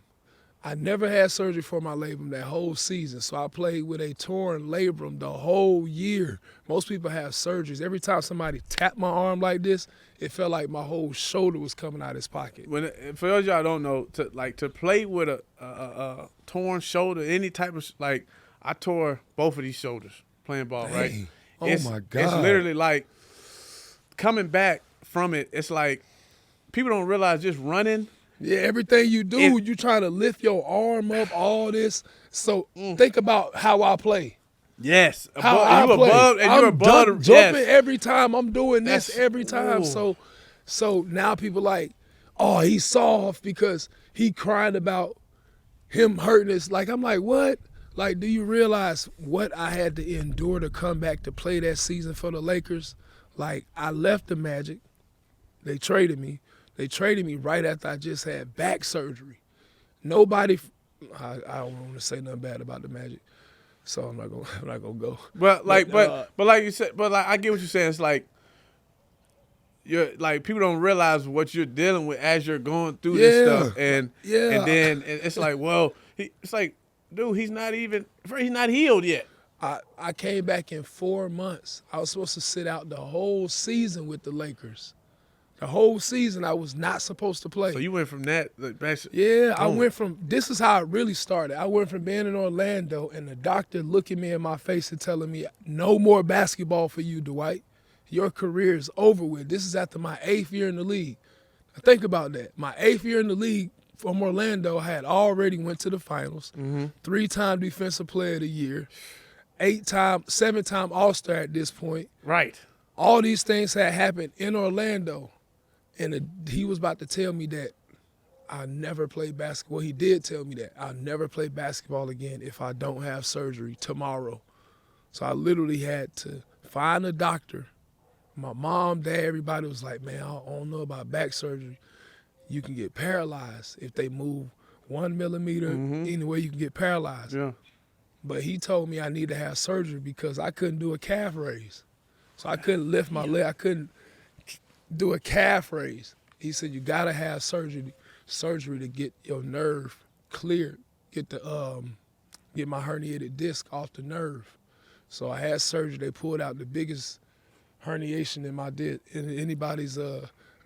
I never had surgery for my labrum that whole season, so I played with a torn labrum the whole year. Most people have surgeries. Every time somebody tapped my arm like this, it felt like my whole shoulder was coming out of his pocket. For those y'all don't know, to play with a torn shoulder, any type of I tore both of these shoulders playing ball, right? Oh my God! It's literally like coming back from it. It's like people don't realize just running. Yeah, everything you do, you trying to lift your arm up, all this. So think about how I play. Yes, How I play. You're above. Jumping every time. I'm doing this every time. Ooh. So now people like, oh, he's soft because he crying about him hurting us. Like, I'm like, what? Like, do you realize what I had to endure to come back to play that season for the Lakers? Like, I left the Magic. They traded me. They traded me right after I just had back surgery. Nobody, I don't want to say nothing bad about the Magic, so I'm not gonna go. But like you said, I get what you're saying. It's like you're like people don't realize what you're dealing with as you're going through this stuff, and then it's like, well, it's like, dude, he's not healed yet. I came back in 4 months. I was supposed to sit out the whole season with the Lakers. The whole season I was not supposed to play. So you went from that. I went from, this is how it really started. I went from being in Orlando and the doctor looking me in my face and telling me, no more basketball for you, Dwight. Your career is over with. This is after my 8th year in the league. Now think about that. My 8th year in the league from Orlando, I had already went to the finals, 3-time defensive player of the year, 7-time All-Star at this point. Right. All these things had happened in Orlando. And he was about to tell me that I'll never play basketball. Well, he did tell me that I'll never play basketball again if I don't have surgery tomorrow. So I literally had to find a doctor. My mom, dad, everybody was like, man, I don't know about back surgery. You can get paralyzed if they move 1 millimeter. Anyway, you can get paralyzed. Yeah. But he told me I need to have surgery because I couldn't do a calf raise. So I couldn't lift my leg. I couldn't do a calf raise. He said, you gotta have surgery to get your nerve cleared, get my herniated disc off the nerve. So I had surgery. They pulled out the biggest herniation in anybody's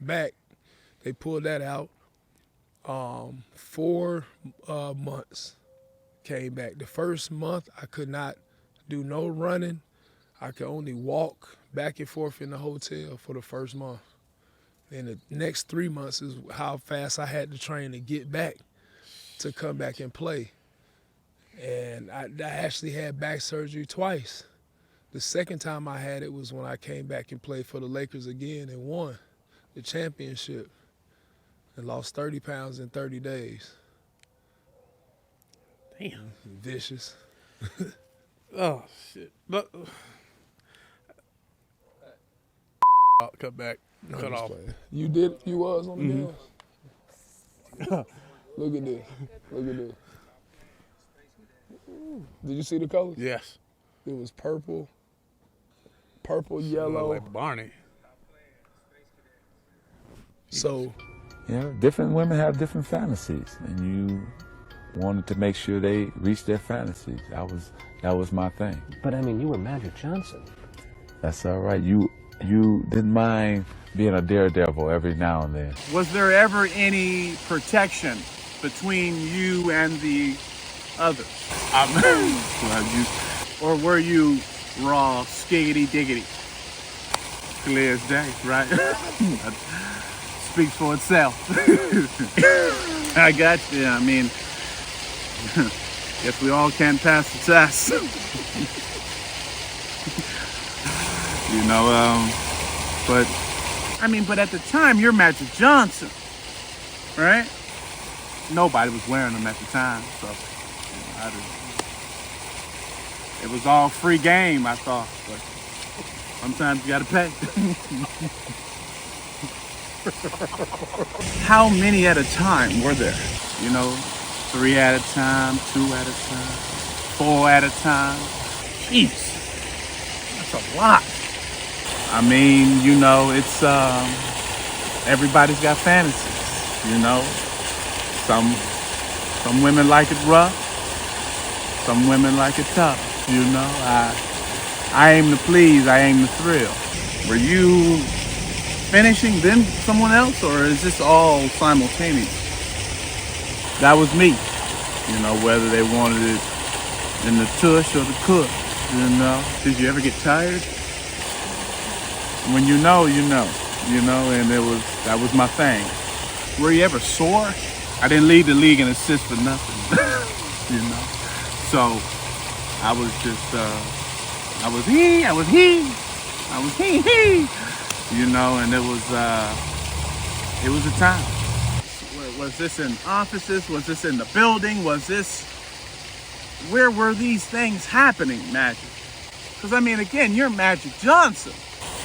back. They pulled that out. 4 months came back. The first month I could not do no running. I could only walk back and forth in the hotel for the first month. And the next 3 months is how fast I had to train to get back to come back and play. And I actually had back surgery twice. The second time I had it was when I came back and played for the Lakers again and won the championship and lost 30 pounds in 30 days. Damn. Vicious. Oh, shit. Look. Cut back. Cut off. You was on the gas. Look at this. Look at this. Did you see the colors? Yes. It was purple, yellow. Like Barney. So, different women have different fantasies, and you wanted to make sure they reached their fantasies. That was my thing. But I mean, you were Magic Johnson. That's all right. You didn't mind being a daredevil every now and then. Was there ever any protection between you and the others? Or were you raw, skiggity diggity? Clear as day, right? Speaks for itself. I got you. I mean, guess we all can't pass the test. But at the time, you're Magic Johnson, right? Nobody was wearing them at the time, so it was all free game, I thought, but sometimes you gotta pay. How many at a time were there? 3 at a time, 2 at a time, 4 at a time. Jeez, that's a lot. I mean, it's everybody's got fantasies, Some women like it rough. Some women like it tough. You know, I aim to please. I aim to thrill. Were you finishing then someone else, or is this all simultaneous? That was me. You know, whether they wanted it in the tush or the kush. You know, did you ever get tired? When you know, you know. You know, and that was my thing. Were you ever sore? I didn't lead the league in assists for nothing. You know, so I was just I was he. You know, and it was a time. Was this in offices? Was this in the building? Where were these things happening, Magic? Because I mean, again, you're Magic Johnson.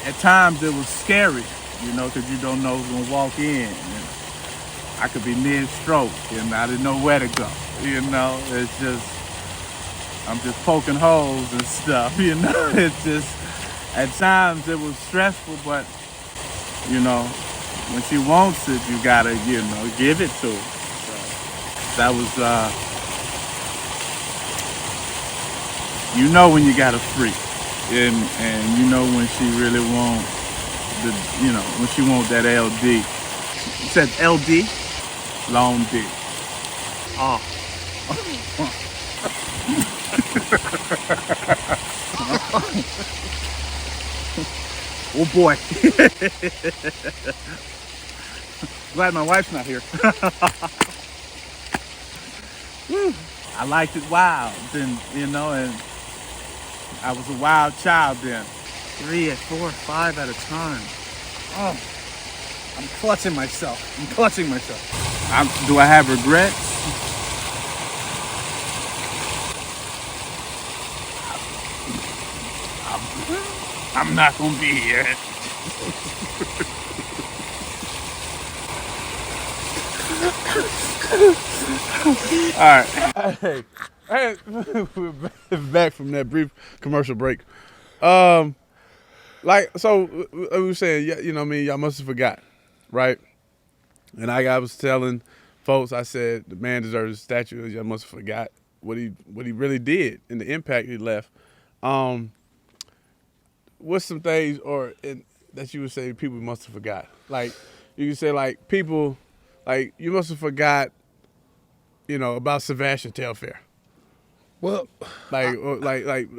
At times it was scary, you know, because you don't know who's gonna walk in. And I could be mid-stroke and I didn't know where to go. You know, it's just, I'm just poking holes and stuff, you know. It's just, at times it was stressful, but, you know, when she wants it, you gotta, you know, give it to her. So that was, you know when you got a freak. And you know when she really wants when she wants that LD. It says LD, long D. Oh. Oh boy. Glad my wife's not here. I liked it wild, and you know, and I was a wild child then. 3 at 4, 5 at a time. Oh, I'm clutching myself. Do I have regrets? I'm not gonna be here. All right. Hey, we're back from that brief commercial break. Like, so we were saying, you know what I mean, y'all must have forgot, right? And I was telling folks, I said, the man deserves a statue. Y'all must have forgot what he really did and the impact he left. What's some things that you would say people must have forgot? Like, you could say, like, people, like, you must have forgot, you know, about Sebastian Telfair. Well, like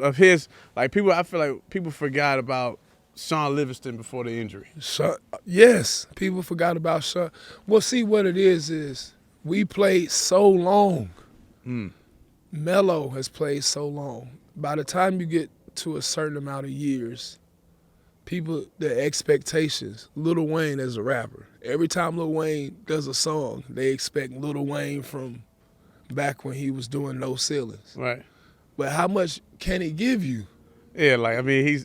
of his, like, people, I feel like people forgot about Sean Livingston before the injury. Yes, people forgot about Sean. Well, see, what it is we played so long. Melo has played so long. By the time you get to a certain amount of years, people, the expectations, Lil Wayne as a rapper, every time Lil Wayne does a song, they expect Lil Wayne from back when he was doing No Ceilings. Right. But how much can he give you? Yeah, like, I mean,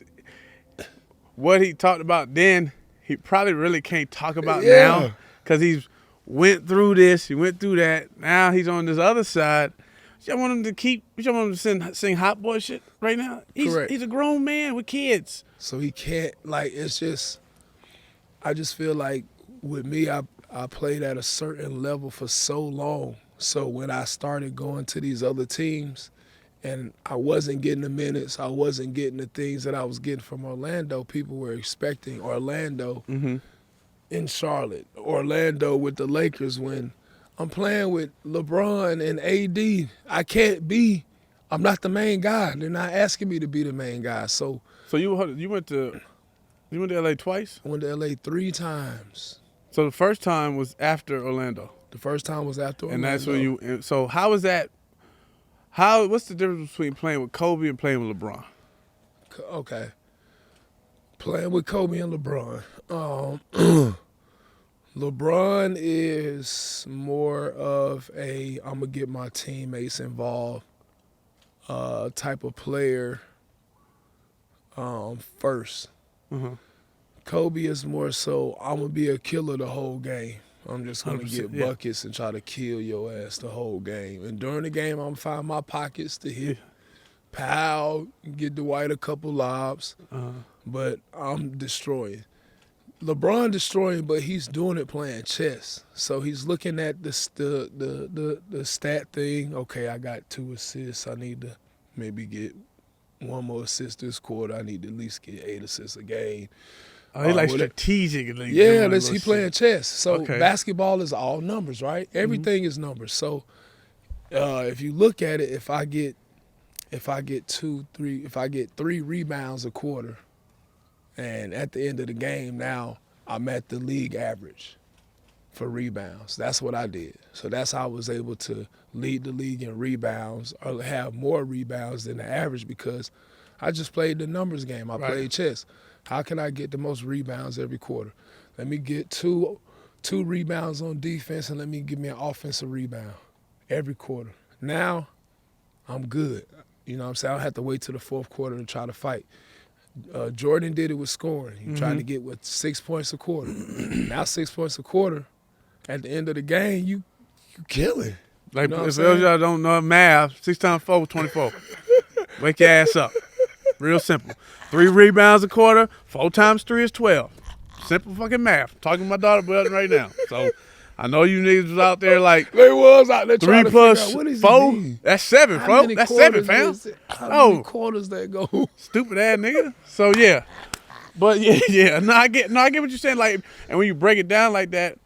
what he talked about then, he probably really can't talk about now, because he's went through this, he went through that. Now he's on this other side. Y'all want him to sing hot boy shit right now? Correct. He's a grown man with kids. So he can't, like, it's just, I just feel like with me, I played at a certain level for so long. So when I started going to these other teams and I wasn't getting the minutes, I wasn't getting the things that I was getting from Orlando, people were expecting Orlando in Charlotte, Orlando with the Lakers. When I'm playing with LeBron and AD, I'm not the main guy. They're not asking me to be the main guy. So you went to LA twice? I went to LA 3 times. So the first time was after Orlando. The first time was after Orlando. And that's when so how is that, what's the difference between playing with Kobe and playing with LeBron? Okay. Playing with Kobe and LeBron. LeBron is more of a I'm going to get my teammates involved type of player first. Kobe is more so I'm going to be a killer the whole game. I'm just going to get buckets and try to kill your ass the whole game. And during the game, I'm going to find my pockets to hit Powell, get Dwight a couple lobs, but I'm destroying. LeBron destroying, but he's doing it playing chess. So he's looking at the stat thing. Okay, I got 2 assists. I need to maybe get 1 more assist this quarter. I need to at least get 8 assists a game. Oh, he like strategically. Yeah, he playing chess. So Okay. basketball is all numbers, right? Everything is numbers. So if you look at it, if I get 3 rebounds a quarter, and at the end of the game now I'm at the league average for rebounds. That's what I did. So that's how I was able to lead the league in rebounds or have more rebounds than the average because I just played the numbers game. I played chess. How can I get the most rebounds every quarter? Let me get two rebounds on defense and let me give me an offensive rebound every quarter. Now I'm good. You know what I'm saying? I don't have to wait till the 4th quarter to try to fight. Jordan did it with scoring. He tried to get 6 points a quarter. Now 6 points a quarter, at the end of the game, you killing. Like, you know if y'all don't know math, 6 times 4 is 24. Wake your ass up. Real simple. 3 rebounds a quarter, 4 times 3 is 12. Simple fucking math. I'm talking to my daughter about it right now. So I know you niggas was out there like They was out there 3 trying to plus figure out what does 4. he mean? That's 7, How bro. many That's 7, quarters fam. How many quarters that go? Stupid ass nigga. So yeah. But yeah. No, I get what you're saying. Like, and when you break it down like that,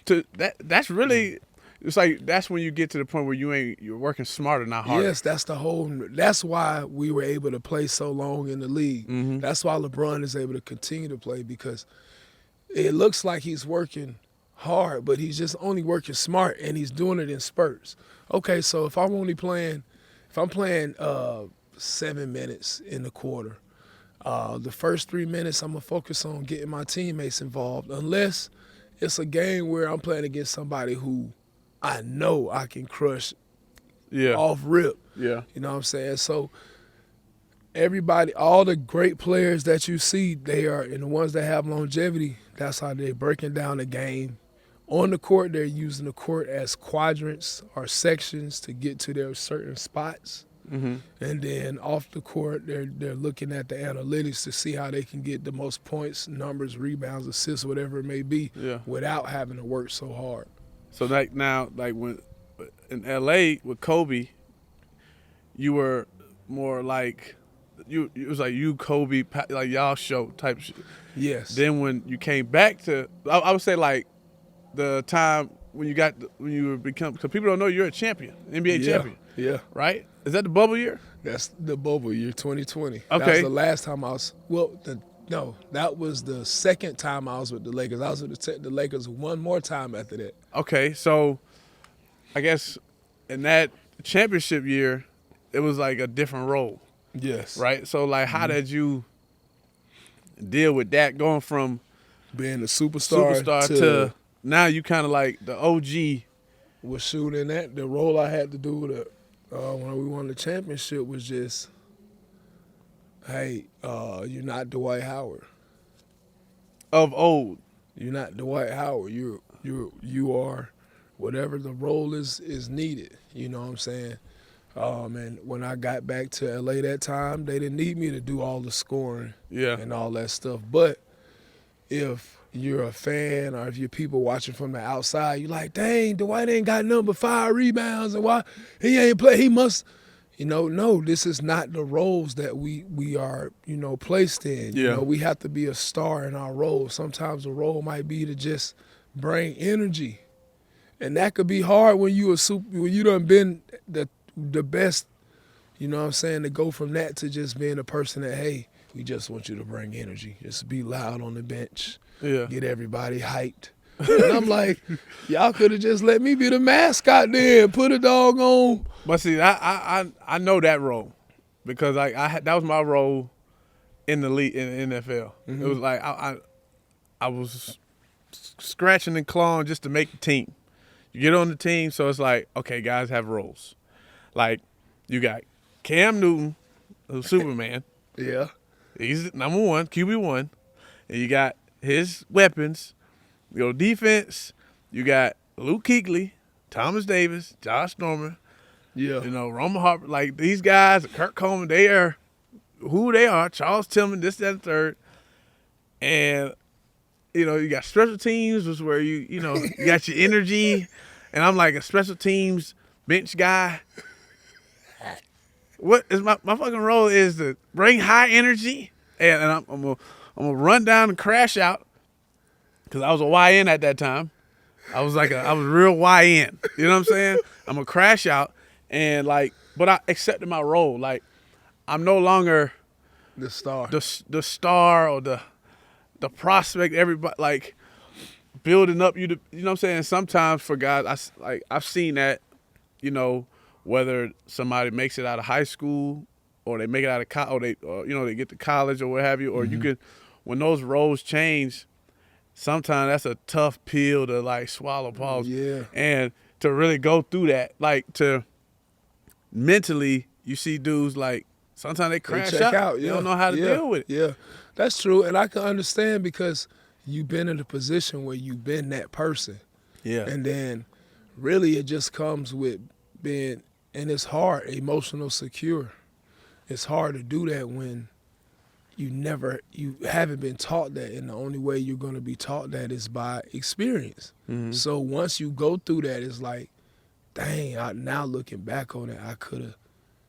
that's really, it's like that's when you get to the point where you're working smarter, not harder. Yes, that's why we were able to play so long in the league. That's why LeBron is able to continue to play because it looks like he's working hard, but he's just only working smart and he's doing it in spurts. Okay, so if I'm playing 7 minutes in the quarter, the first 3 minutes I'm gonna focus on getting my teammates involved, unless it's a game where I'm playing against somebody who I know I can crush off rip. Yeah. You know what I'm saying? So everybody, all the great players that you see, they are, and the ones that have longevity, that's how they're breaking down the game. On the court, they're using the court as quadrants or sections to get to their certain spots. And then off the court, they're looking at the analytics to see how they can get the most points, numbers, rebounds, assists, whatever it may be, without having to work so hard. So like now, like when in LA with Kobe, you were more like it was like you, Kobe, like y'all show type shit. Yes. Then when you came back to, I would say like the time when you were because people don't know you're a champion, NBA champion. Yeah. Right? Is that the bubble year? That's the bubble year, 2020. Okay. That was the last time I was. No, that was the second time I was with the Lakers. I was with the Lakers one more time after that. Okay, so I guess in that championship year, it was like a different role. Yes. Right? So like how did you deal with that going from being a superstar to now you kind of like the OG? Was shooting that. The role I had to do with it when we won the championship was just, hey, you're not Dwight Howard. Of old. You're not Dwight Howard. You are whatever the role is needed. You know what I'm saying? And when I got back to LA that time, they didn't need me to do all the scoring and all that stuff. But if you're a fan or if you're people watching from the outside, you're like, dang, Dwight ain't got nothing but 5 rebounds and why he ain't play? He must, no, this is not the roles that we are, placed in. Yeah. We have to be a star in our role. Sometimes the role might be to just bring energy. And that could be hard when you done been the best, you know what I'm saying, to go from that to just being a person that, hey, we just want you to bring energy. Just be loud on the bench. Yeah. Get everybody hyped. And I'm like, y'all could have just let me be the mascot then, put a dog on. But see, I know that role because that was my role in the league in the NFL. It was like I was scratching and clawing just to make the team. You get on the team, so it's like, okay, guys have roles. Like you got Cam Newton, who's Superman. Yeah. He's number 1, QB1. And you got his weapons. You go defense. You got Luke Kuechly, Thomas Davis, Josh Norman. Yeah. Roman Harper. Like these guys, Kurt Coleman, they are who they are. Charles Tillman, this, that, and third. And you got special teams, was where you got your energy, and I'm like a special teams bench guy. What is my fucking role is to bring high energy, and I'm gonna run down and crash out, because I was a YN at that time. I was real YN. You know what I'm saying? I'm gonna crash out, and but I accepted my role. Like, I'm no longer The star. the star or the prospect. Everybody like building up you. You know what I'm saying? Sometimes for guys, I've seen that. Whether somebody makes it out of high school or they make it out of college, or they get to college or what have you, or you could, when those roles change, sometimes that's a tough pill to swallow, pause. Yeah. And to really go through that, to mentally, you see dudes sometimes they crash check out. They Yeah. don't know how to deal with it. Yeah, that's true, and I can understand because you've been in a position where you've been that person. Yeah. And then really it just comes with being, and it's hard, emotional secure. It's hard to do that when you haven't been taught that, and the only way you're going to be taught that is by experience. Mm-hmm. So once you go through that, it's like, dang, now looking back on it, I could have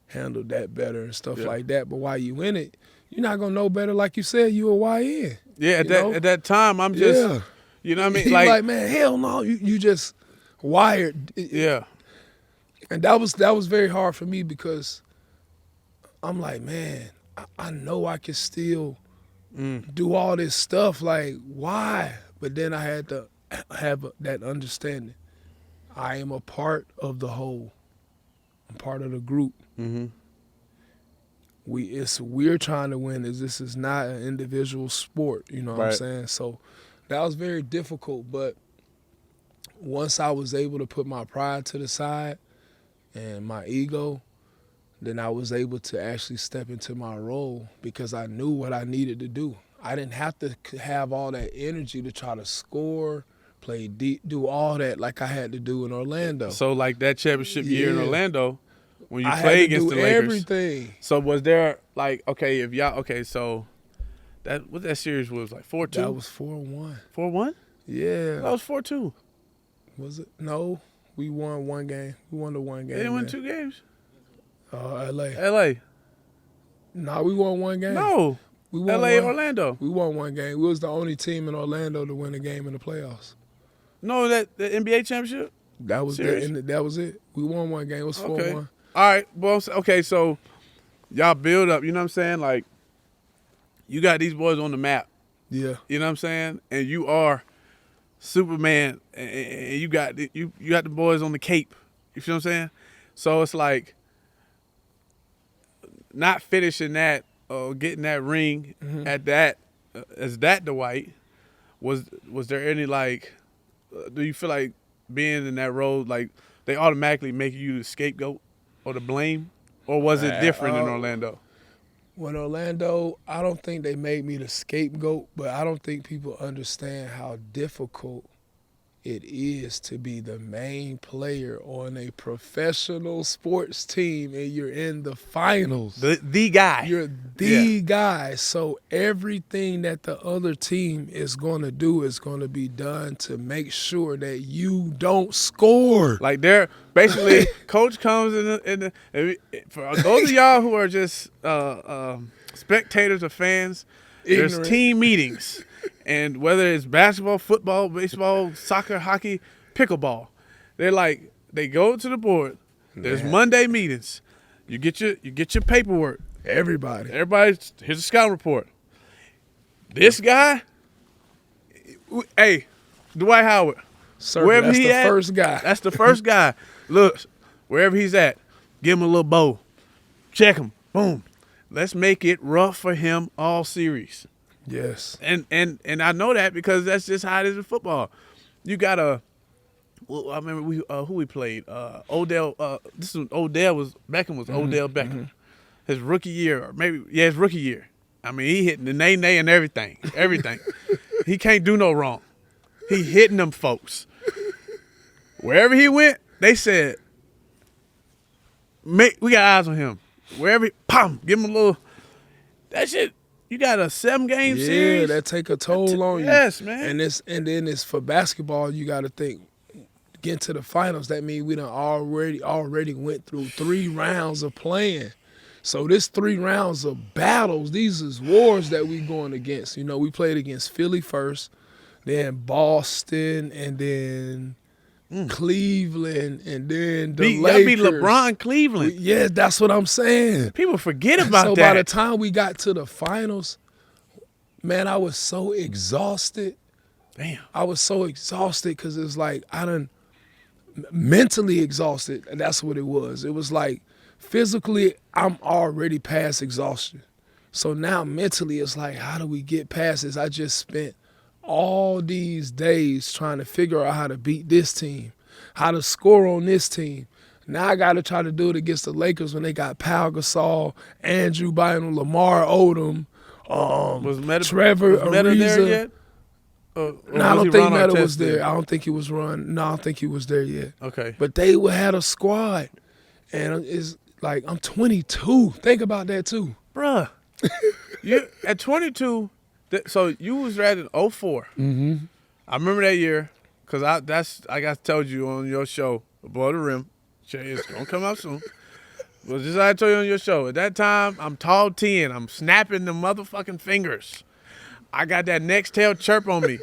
handled that better and stuff like that. But while you in it, you're not going to know better. Like you said, you a YN. Yeah, at that time, I'm just, you know what I mean? You're like, man, hell no, you just wired. Yeah. And that was very hard for me because I'm like, man, I know I can still do all this stuff. Like, why? But then I had to have that understanding. I am a part of the whole. I'm part of the group. Mm-hmm. We're trying to win. This is not an individual sport. You know what I'm saying? So that was very difficult. But once I was able to put my pride to the side and my ego, then I was able to actually step into my role because I knew what I needed to do. I didn't have to have all that energy to try to score, play deep, do all that like I had to do in Orlando. So that championship year in Orlando, when you I played had to against do the Lakers. everything. So was there so that series was 4-2? That was 4-1. 4-1? Yeah. That was 4-2. Was it? No, we won one game. We won the one game. They didn't win man. 2 games? L.A. LA. No, we won one game. No. We won LA, one. Orlando. We won one game. We was the only team in Orlando to win a game in the playoffs. No, the NBA championship? That was that was it. We won one game. It was 4-1. All right. Well, okay, so y'all build up, you know what I'm saying? You got these boys on the map. Yeah. You know what I'm saying? And you are Superman, and you got the boys on the Cape. You feel what I'm saying? So it's not finishing that or getting that ring at that as that Dwight. Was there any do you feel like being in that role they automatically make you the scapegoat or the blame, or was it different in Orlando? When Orlando, I don't think they made me the scapegoat, but I don't think people understand how difficult it is to be the main player on a professional sports team and you're in the finals. The guy. You're the guy. So everything that the other team is going to do is going to be done to make sure that you don't score. They're basically, coach comes in the for those of y'all who are just spectators or fans, there's team meetings. And whether it's basketball, football, baseball, soccer, hockey, pickleball, they go to the board. There's Monday meetings. You get your paperwork. Everybody, here's a scout report. This guy, hey, Dwight Howard, sir, wherever that's he the at, first guy. That's the first guy. Look, wherever he's at, give him a little bow. Check him. Boom. Let's make it rough for him all series. Yes. And I know that because that's just how it is in football. You got I remember who we played. Odell. Beckham was Odell Beckham. His rookie year, or maybe his rookie year. I mean, he hitting the nay and everything. He can't do no wrong. He hitting them folks. Wherever he went, they said, we got eyes on him. Wherever give him a little. That shit. You got a 7-game Yeah, series. that take a toll on you. Yes, man. And then it's for basketball. You got to think. Get to the finals. That means we done already went through 3 rounds of playing. So this 3 rounds of battles, these is wars that we going against. You know, we played against Philly first, then Boston, and then Cleveland, and then the Lakers. Beat LeBron Cleveland. Yeah, that's what I'm saying. People forget about so that. by the time we got to the finals, man, I was so exhausted. Damn. I was so exhausted because it's like mentally exhausted, and that's what it was. It was like physically, I'm already past exhaustion. So now mentally, it's like, how do we get past this? I just spent all these days trying to figure out how to beat this team, how to score on this team. Now I got to try to do it against the Lakers when they got Pau Gasol, Andrew Bynum, Lamar Odom, Trevor Meta there Ariza. yet? No, I don't think Meta was there. I don't think he was run. No, I don't think he was there yet. Okay. But they had a squad. And it's like, I'm 22. Think about that too. Bruh. You at 22, so you was drafted in 04. Mm-hmm. I remember that year because I got told you on your show, Above the Rim. It's going to come out soon. But just like I told you on your show, at that time, I'm tall 10. I'm snapping the motherfucking fingers. I got that next tail chirp on me.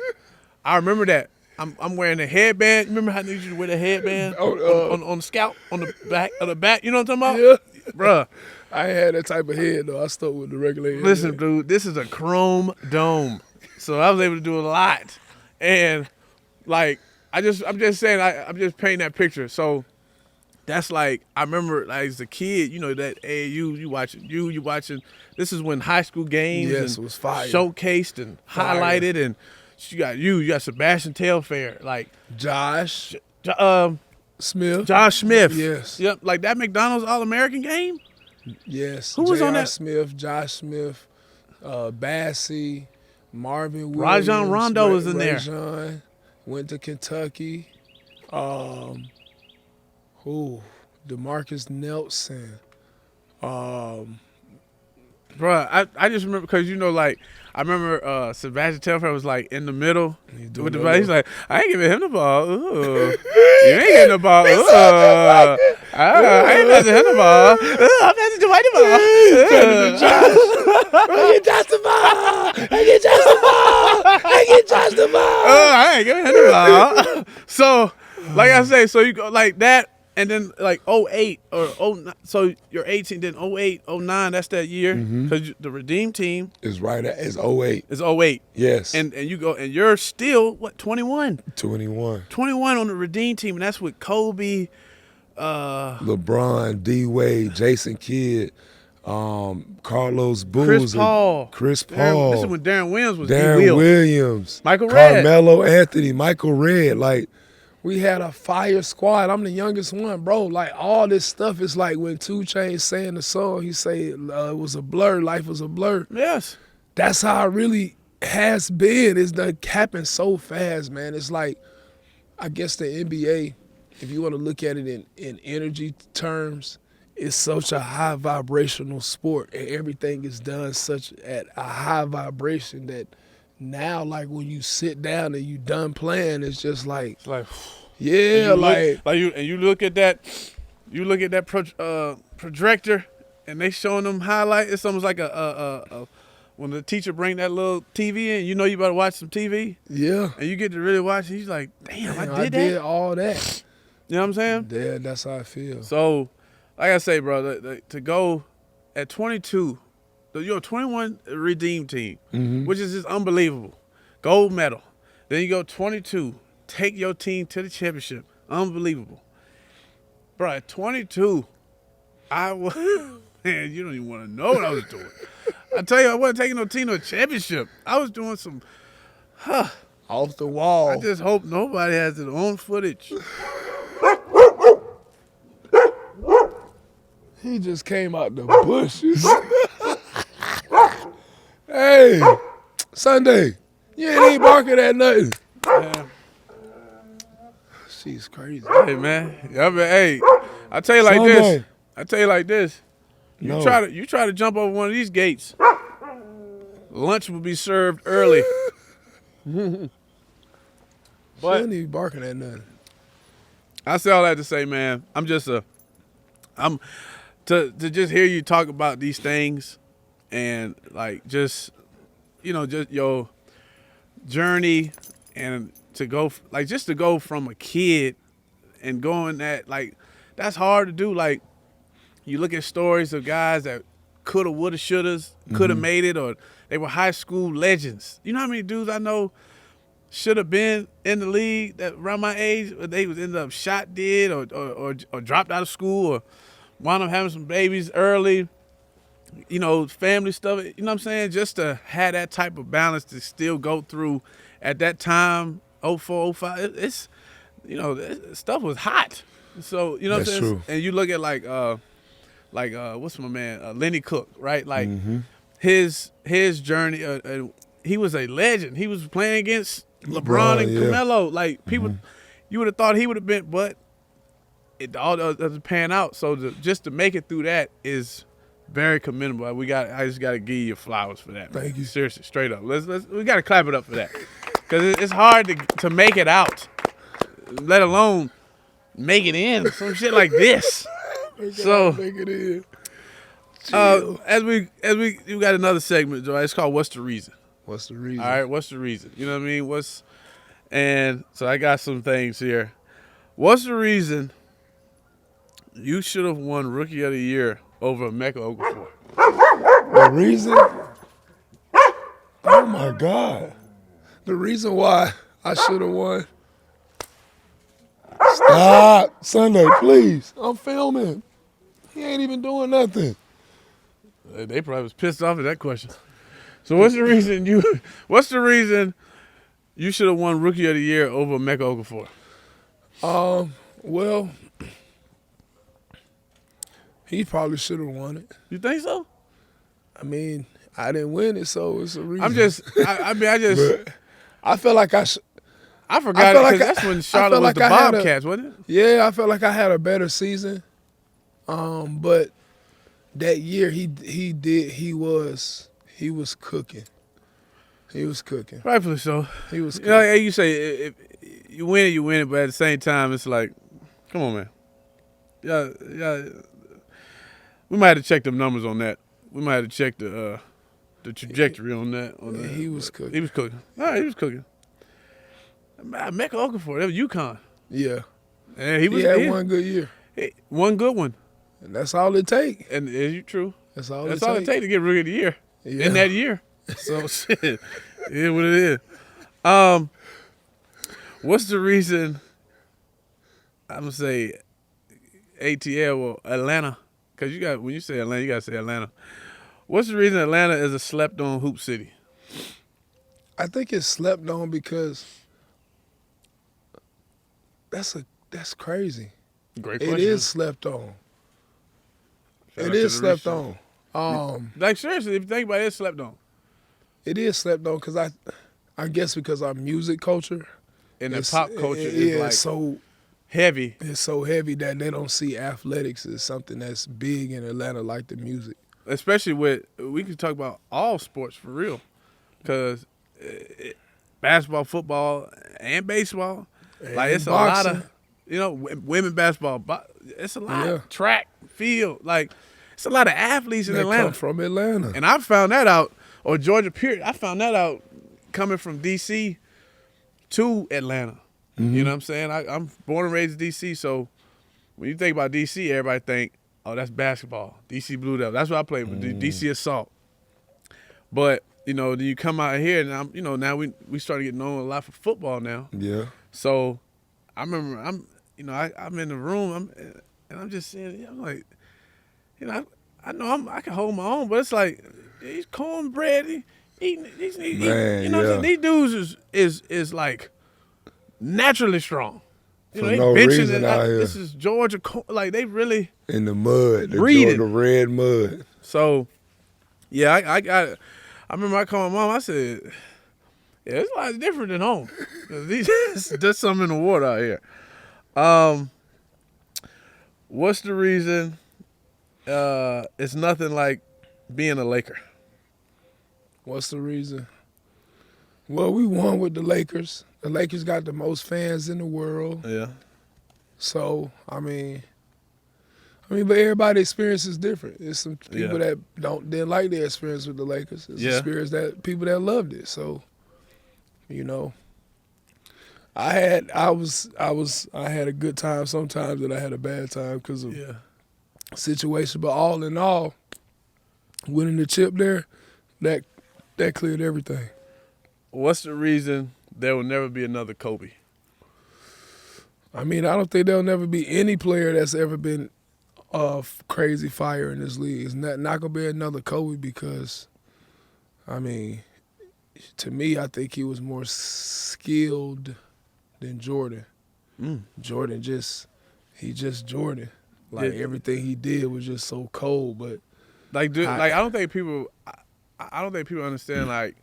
I remember that. I'm wearing a headband. You remember how they used to wear the headband on the scalp, on the back of the bat? You know what I'm talking about? Yeah. Bruh. I ain't had that type of head, though. I stuck with the regular head. Listen, dude, this is a chrome dome. So I was able to do a lot. And, like, I'm just saying, I'm just painting that picture. So that's like, I remember, like, as a kid, you know, that AAU, you watching, this is when high school games Yes, it was fire. Showcased and highlighted, and you got Sebastian Telfair, like Josh Smith. Yes. Yep, like that McDonald's All-American game. Yes. Who was on that? Smith, Josh Smith, Bassey, Marvin Williams. Rajon Rondo was in there. Rajon went to Kentucky. DeMarcus Nelson. Bruh, I just remember because, you know, like, I remember Sebastian Telfair was, like, in the middle with the ball. He's like, I ain't giving him the ball. Ooh. You ain't getting the ball. Ooh. I ain't passing him the ball. Ooh, I'm passing Dwight the ball. I get Josh the ball. I get Josh the ball. I get Josh the ball. I ain't giving him the ball. So, like I say, so you go like that. And then, like, 08 or 09, so you're 18, then 08, 09, that's that year. Because the Redeem team. It's right at, it's 08. It's 08. Yes. And you go, and you're still, what, 21? 21. 21 on the Redeem team, and that's with Kobe. LeBron, D-Wade, Jason Kidd, Carlos Boozer. Chris Paul. This is when Darren Williams was Darren Williams. Michael Redd. Carmelo Anthony, Michael Redd. Like, We had a fire squad. I'm the youngest one, bro. Like, all this stuff is like when 2 Chainz sang the song, he say it was a blur, life was a blur. Yes. That's how it really has been. It's done happened so fast, man. It's like, I guess the NBA, if you want to look at it in energy terms, it's such a high vibrational sport, and everything is done such at a high vibration that now, like, when you sit down and you done playing, it's just like, yeah, you look at that projector, and they showing them highlights. It's almost like a when the teacher bring that little TV in, you know you better watch some TV. Yeah. And you get to really watch it. He's like, damn, I did all that. You know what I'm saying? Yeah, that's how I feel. So, like I say, bro, to go at 22. You're 21 Redeem team, which is just unbelievable. Gold medal. Then you go 22, take your team to the championship. Unbelievable. Bro, at 22, I was, man, you don't even want to know what I was doing. I tell you, I wasn't taking no team to a championship. I was doing some, off the wall. I just hope nobody has it on footage. He just came out the bushes. Hey, Sunday, you ain't barking at nothing. Yeah. She's crazy. Hey, man. Hey, I tell you like this. You try to jump over one of these gates. lunch would be served early. But shouldn't be barking at nothing. I say all that to say, man, I'm to just hear you talk about these things and like just your journey and to go from a kid and going that, like, that's hard to do. Like, you look at stories of guys that coulda, woulda, shouldas, coulda made it, or they were high school legends. You know how many dudes I know should have been in the league that around my age, but they was ended up shot dead or dropped out of school or wound up having some babies early, family stuff. You know what I'm saying? Just to have that type of balance to still go through at that time, 04, 05, it's, stuff was hot. So, you know what I'm saying? True. And you look at like what's my man, Lenny Cook, right? Like his journey, he was a legend. He was playing against LeBron and Carmelo. Like, people, you would have thought he would have been, but it all doesn't pan out. So just to make it through that is very commendable. I just got to give you flowers for that. Thank you. Seriously, straight up. We got to clap it up for that, because it's hard to make it out, let alone make it in. Some shit like this. So Make it in. as we got another segment, Joy. It's called "What's the Reason." What's the reason? All right, what's the reason? You know what I mean? And so I got some things here. What's the reason you should have won Rookie of the Year over Emeka Okafor? The reason? Oh my God. The reason why I should have won. Stop, Sunday, please. I'm filming. He ain't even doing nothing. They probably was pissed off at that question. So what's the reason you should have won Rookie of the Year over Emeka Okafor? Well, he probably should have won it. You think so? I mean, I didn't win it, so it's a reason. I feel like I forgot it because that's when Charlotte was the Bobcats, wasn't it? Yeah, I felt like I had a better season. But that year he was cooking. He was cooking. Rightfully so. He was cooking. Like you say, if you win it, but at the same time, it's like, come on, man. Yeah. We might have to check them numbers on that. We might have to check the trajectory on that. He was cooking. He was cooking. All right, he was cooking. Emeka Okafor, that was UConn. Yeah. And he had one good year. One good one. And that's all it take. And is you true? That's all it take to get Rookie of the Year in that year. So shit, it is what it is. What's the reason? I'm gonna say ATL or Atlanta, because when you say Atlanta, you gotta say Atlanta. What's the reason Atlanta is a slept-on hoop city? I think it's slept on because that's crazy. Great question. It is slept on. It is slept on. Like, seriously, if you think about it, it's slept on. It is slept on because I guess because our music culture and the pop culture is like so heavy. It's so heavy that they don't see athletics as something that's big in Atlanta like the music. Especially we can talk about all sports for real, because basketball, football, and baseball, and like it's boxing. a lot of women basketball. It's a lot. Track, field, like it's a lot of athletes in Atlanta. Come from Atlanta, and I found that out, or Georgia. Period. I found that out coming from DC to Atlanta. Mm-hmm. You know what I'm saying? I'm born and raised in DC, so when you think about DC, everybody think, oh, that's basketball. DC Blue Devils. That's what I played with. DC Assault. But, then you come out here and now we started getting known a lot for football now. Yeah. So I remember I'm in the room and I'm just saying, I'm like, I know I can hold my own, but it's like he's cornbread, eating, what I'm saying? These dudes is like naturally strong. For no reason out here. This is Georgia, like they really in the mud, the breathing. Georgia red mud. So, yeah, I remember I called my mom. I said, "Yeah, it's a lot different than home. There's something in the water out here." What's the reason? It's nothing like being a Laker. What's the reason? Well, we won with the Lakers. The Lakers got the most fans in the world. Yeah. So, I mean, but everybody's experience is different. There's some people that didn't like their experience with the Lakers. It's experience that people that loved it. So, you know, I had a good time sometimes, and I had a bad time because of situation. But all in all, winning the chip there, that cleared everything. What's the reason there will never be another Kobe? I mean, I don't think there'll never be any player that's ever been crazy fire in this league. It's not gonna be another Kobe because, I mean, to me, I think he was more skilled than Jordan. Jordan just Jordan. Like everything he did was just so cold. But I don't think people understand. Like,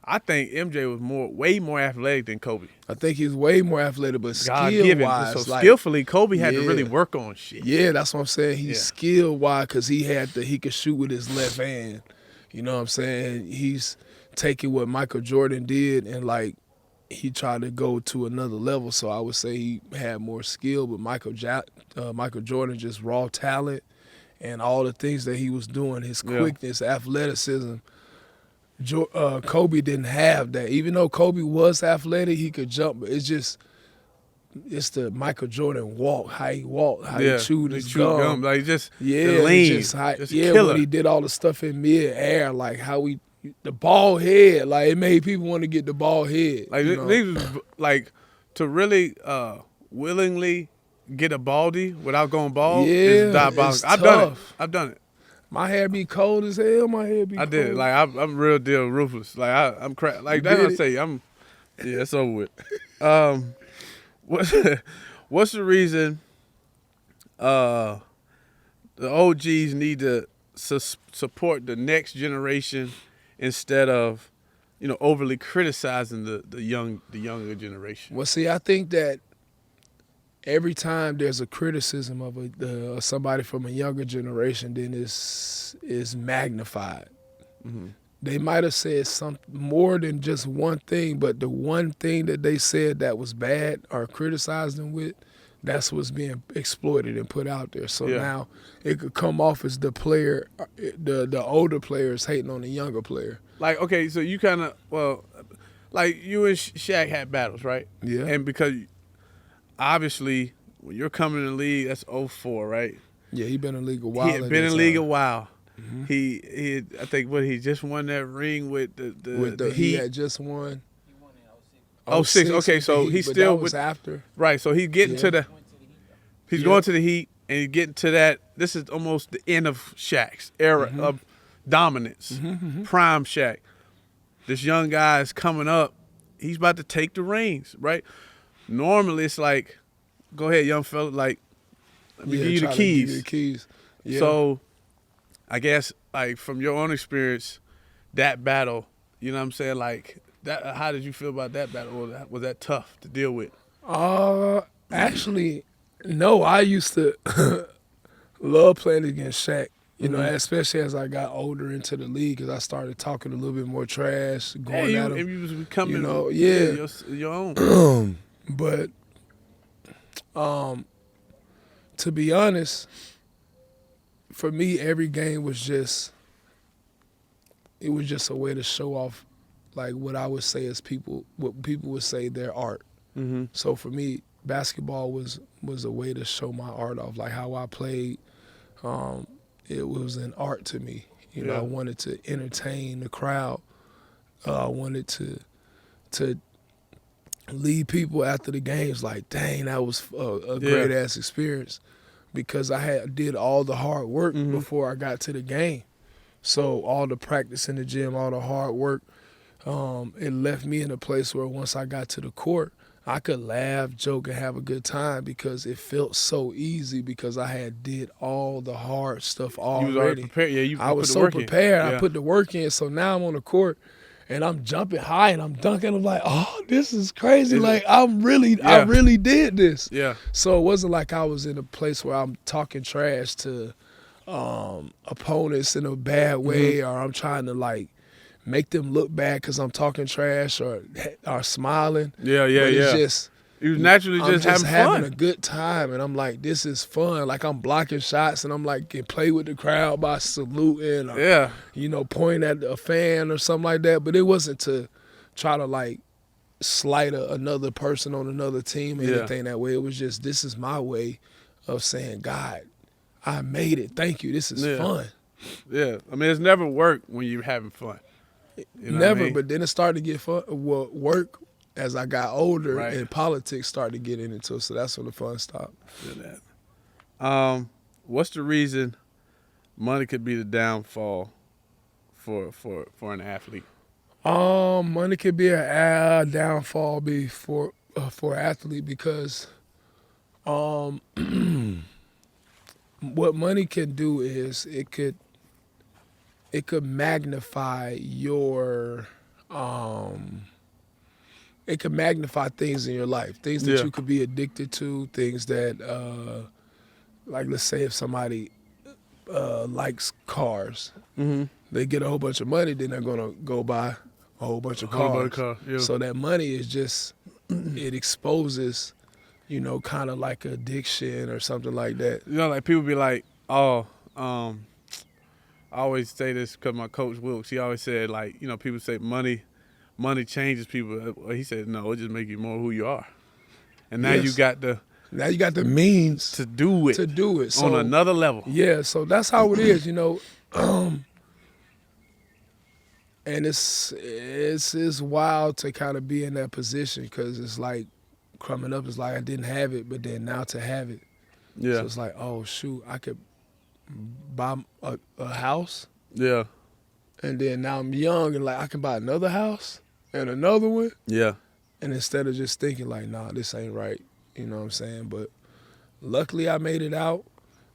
I think MJ was way more athletic than Kobe. I think he's way more athletic, but skill-wise. So skillfully, Kobe had to really work on shit. Yeah, that's what I'm saying. He's skill-wise because he could shoot with his left hand. You know what I'm saying? He's taking what Michael Jordan did and, like, he tried to go to another level. So I would say he had more skill, but Michael Jordan just raw talent and all the things that he was doing, his quickness, athleticism. Kobe didn't have that. Even though Kobe was athletic, he could jump. But it's the Michael Jordan walk, how he walked, how he chewed his gum. Like just lean, killer. When he did all the stuff in mid-air, like the bald head, like it made people want to get the bald head. Like like to really willingly get a baldy without going bald is diabolical. I've done it. My hair be cold as hell. I did it. Like I'm real deal ruthless. Like I'm crap. Like that's what I say. It's over with. What's the reason? The OGs need to support the next generation instead of, overly criticizing the younger generation. Well, see, I think that every time there's a criticism of somebody from a younger generation, then it's magnified. Mm-hmm. They might have said something more than just one thing, but the one thing that they said that was bad or criticized them with, that's what's being exploited and put out there. So now it could come off as the player, the older players hating on the younger player. Like, okay, so you kind of, like you and Shaq had battles, right? Yeah. And because obviously, when you're coming in the league, that's 2004, right? Yeah, he been in the league a while. He had been in the league a while. Mm-hmm. He I think he just won that ring with the Heat. He had just won. He won in 06. 06. Okay, so he's still was after. Right, so he's getting to the. He's going to the Heat, and he's getting to that. This is almost the end of Shaq's era of dominance, prime Shaq. This young guy is coming up. He's about to take the reins, right? Normally, it's like, go ahead, young fella, like, let me give you the keys. Yeah. So, I guess, like, from your own experience, that battle, you know what I'm saying? Like, that. How did you feel about that battle? Was that tough to deal with? Actually, no. I used to love playing against Shaq, you know, especially as I got older into the league, because I started talking a little bit more trash, going at him. And you was becoming, your own. But to be honest, for me, every game was just a way to show off, like, what I would say is what people would say their art. Mm-hmm. So for me, basketball was a way to show my art off, like how I played. It was an art to me. You know, I wanted to entertain the crowd. I wanted to lead people after the games like, dang, that was a great ass experience, because I did all the hard work before I got to the game. So all the practice in the gym, all the hard work, it left me in a place where once I got to the court, I could laugh, joke, and have a good time, because it felt so easy, because I had did all the hard stuff already. You was already prepared. Yeah, I was so prepared. I put the work in. So now I'm on the court and I'm jumping high and I'm dunking. I'm like, oh, this is crazy. Like, I really did this. Yeah. So it wasn't like I was in a place where I'm talking trash to opponents in a bad way, or I'm trying to, like, make them look bad because I'm talking trash or smiling. Yeah. But it's just You naturally I'm just having fun. a good time, and I'm like, this is fun. Like I'm blocking shots, and I'm like, can play with the crowd by saluting, or, Yeah. you know, pointing at a fan or something like that. But it wasn't to try to like slight another person on another team or anything that way. It was just, this is my way of saying, God, I made it. Thank you. This is fun. Yeah. I mean, it's never work when you're having fun. You know Never, what I mean? but then it started to get fun. Well, work as I got older, Right. and politics started to get into it. So that's when the fun stopped. Feel that. What's the reason money could be the downfall for an athlete? Money could be a downfall for an athlete because what money can do is it could magnify your it could magnify things in your life, things that you could be addicted to, things that like, let's say if somebody likes cars, they get a whole bunch of money, then they're gonna go buy a whole bunch of cars. So that money is just, it exposes, you know, kind of like addiction or something like that. You know, like people be like, oh, I always say this because my coach Wilkes, he always said, like, you know, people say money changes people. Well, he said, no, it just make you more who you are. And now you got the means to do it. So, on another level. Yeah, so that's how it is, you know. And it's wild to kind of be in that position because it's like coming up, it's like I didn't have it, but then now to have it. Yeah. So it's like, oh, shoot, I could buy a house. Yeah. And then now I'm young and like I can buy another house and another one. Yeah. And instead of just thinking like, nah, this ain't right, you know what I'm saying? But luckily I made it out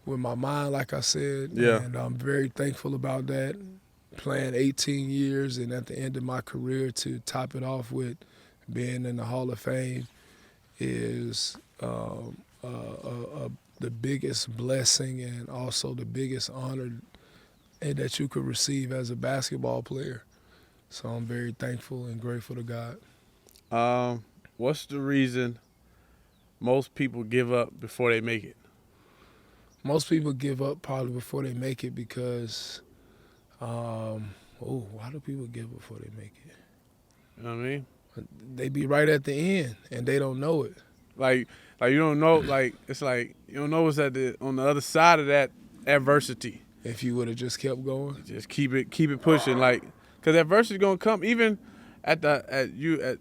with my mind, like I said. Yeah. And I'm very thankful about that. Playing 18 years and at the end of my career to top it off with being in the Hall of Fame is the biggest blessing and also the biggest honor that you could receive as a basketball player. So I'm very thankful and grateful to God. What's the reason most people give up before they make it? Most people give up probably before they make it because, why do people give up before they make it? You know what I mean? They be right at the end and they don't know it. Like you don't know, like it's like you don't know what's on the other side of that adversity. If you would have just kept going, just keep it pushing, like, because adversity gonna come even in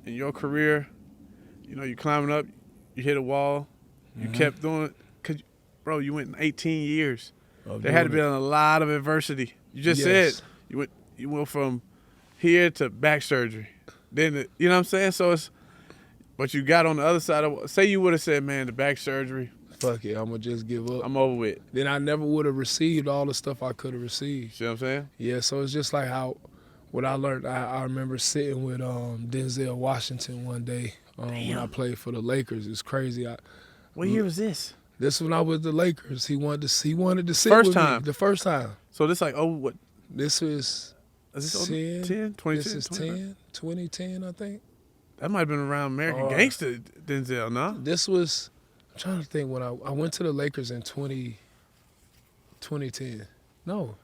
your career. You know, you climbing up, you hit a wall, you kept doing it, cause bro, you went 18 years. There had to be a lot of adversity. You just said you went from here to back surgery. Then you know what I'm saying? So but you got on the other side of, say you would have said, man, the back surgery, fuck it, I'm gonna just give up. I'm over with. Then I never would have received all the stuff I could have received. See what I'm saying? Yeah, so it's just like what I learned. I remember sitting with Denzel Washington one day when I played for the Lakers. It's crazy. What year was this? This when I was the Lakers. He wanted to sit First with time. me. The first time. So this like, what? This was Is this 10, 2010? This is 2010, I think. That might have been around American Gangster Denzel, no? This was, I'm trying to think when I went to the Lakers in 2010. No.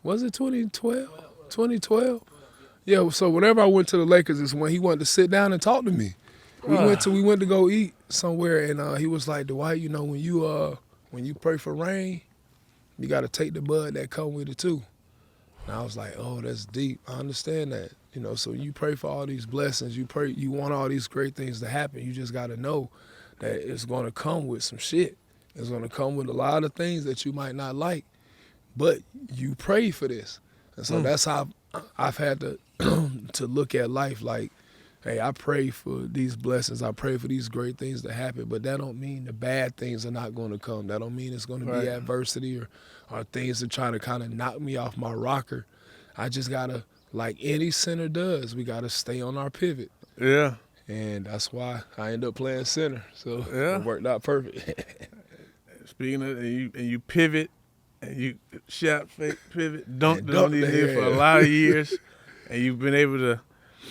Was it 2012? 2012? Yeah, so whenever I went to the Lakers is when he wanted to sit down and talk to me. We went to go eat somewhere and he was like, Dwight, you know, when you pray for rain, you got to take the bud that come with it too. And I was like, oh, that's deep. I understand that. You know, so you pray for all these blessings. You want all these great things to happen. You just got to know that it's going to come with some shit. It's going to come with a lot of things that you might not like, but you pray for this. And so that's how I've had to to look at life like, hey, I pray for these blessings. I pray for these great things to happen, but that don't mean the bad things are not going to come. That don't mean it's going to be adversity or things that try to kind of knock me off my rocker. I just got to, like any center does, we got to stay on our pivot. Yeah. And that's why I end up playing center. So it worked out perfect. Speaking of, and you pivot and you shot, fake, pivot, dunked And it on dunked these the niggas for a hell. lot of years, and you've been able to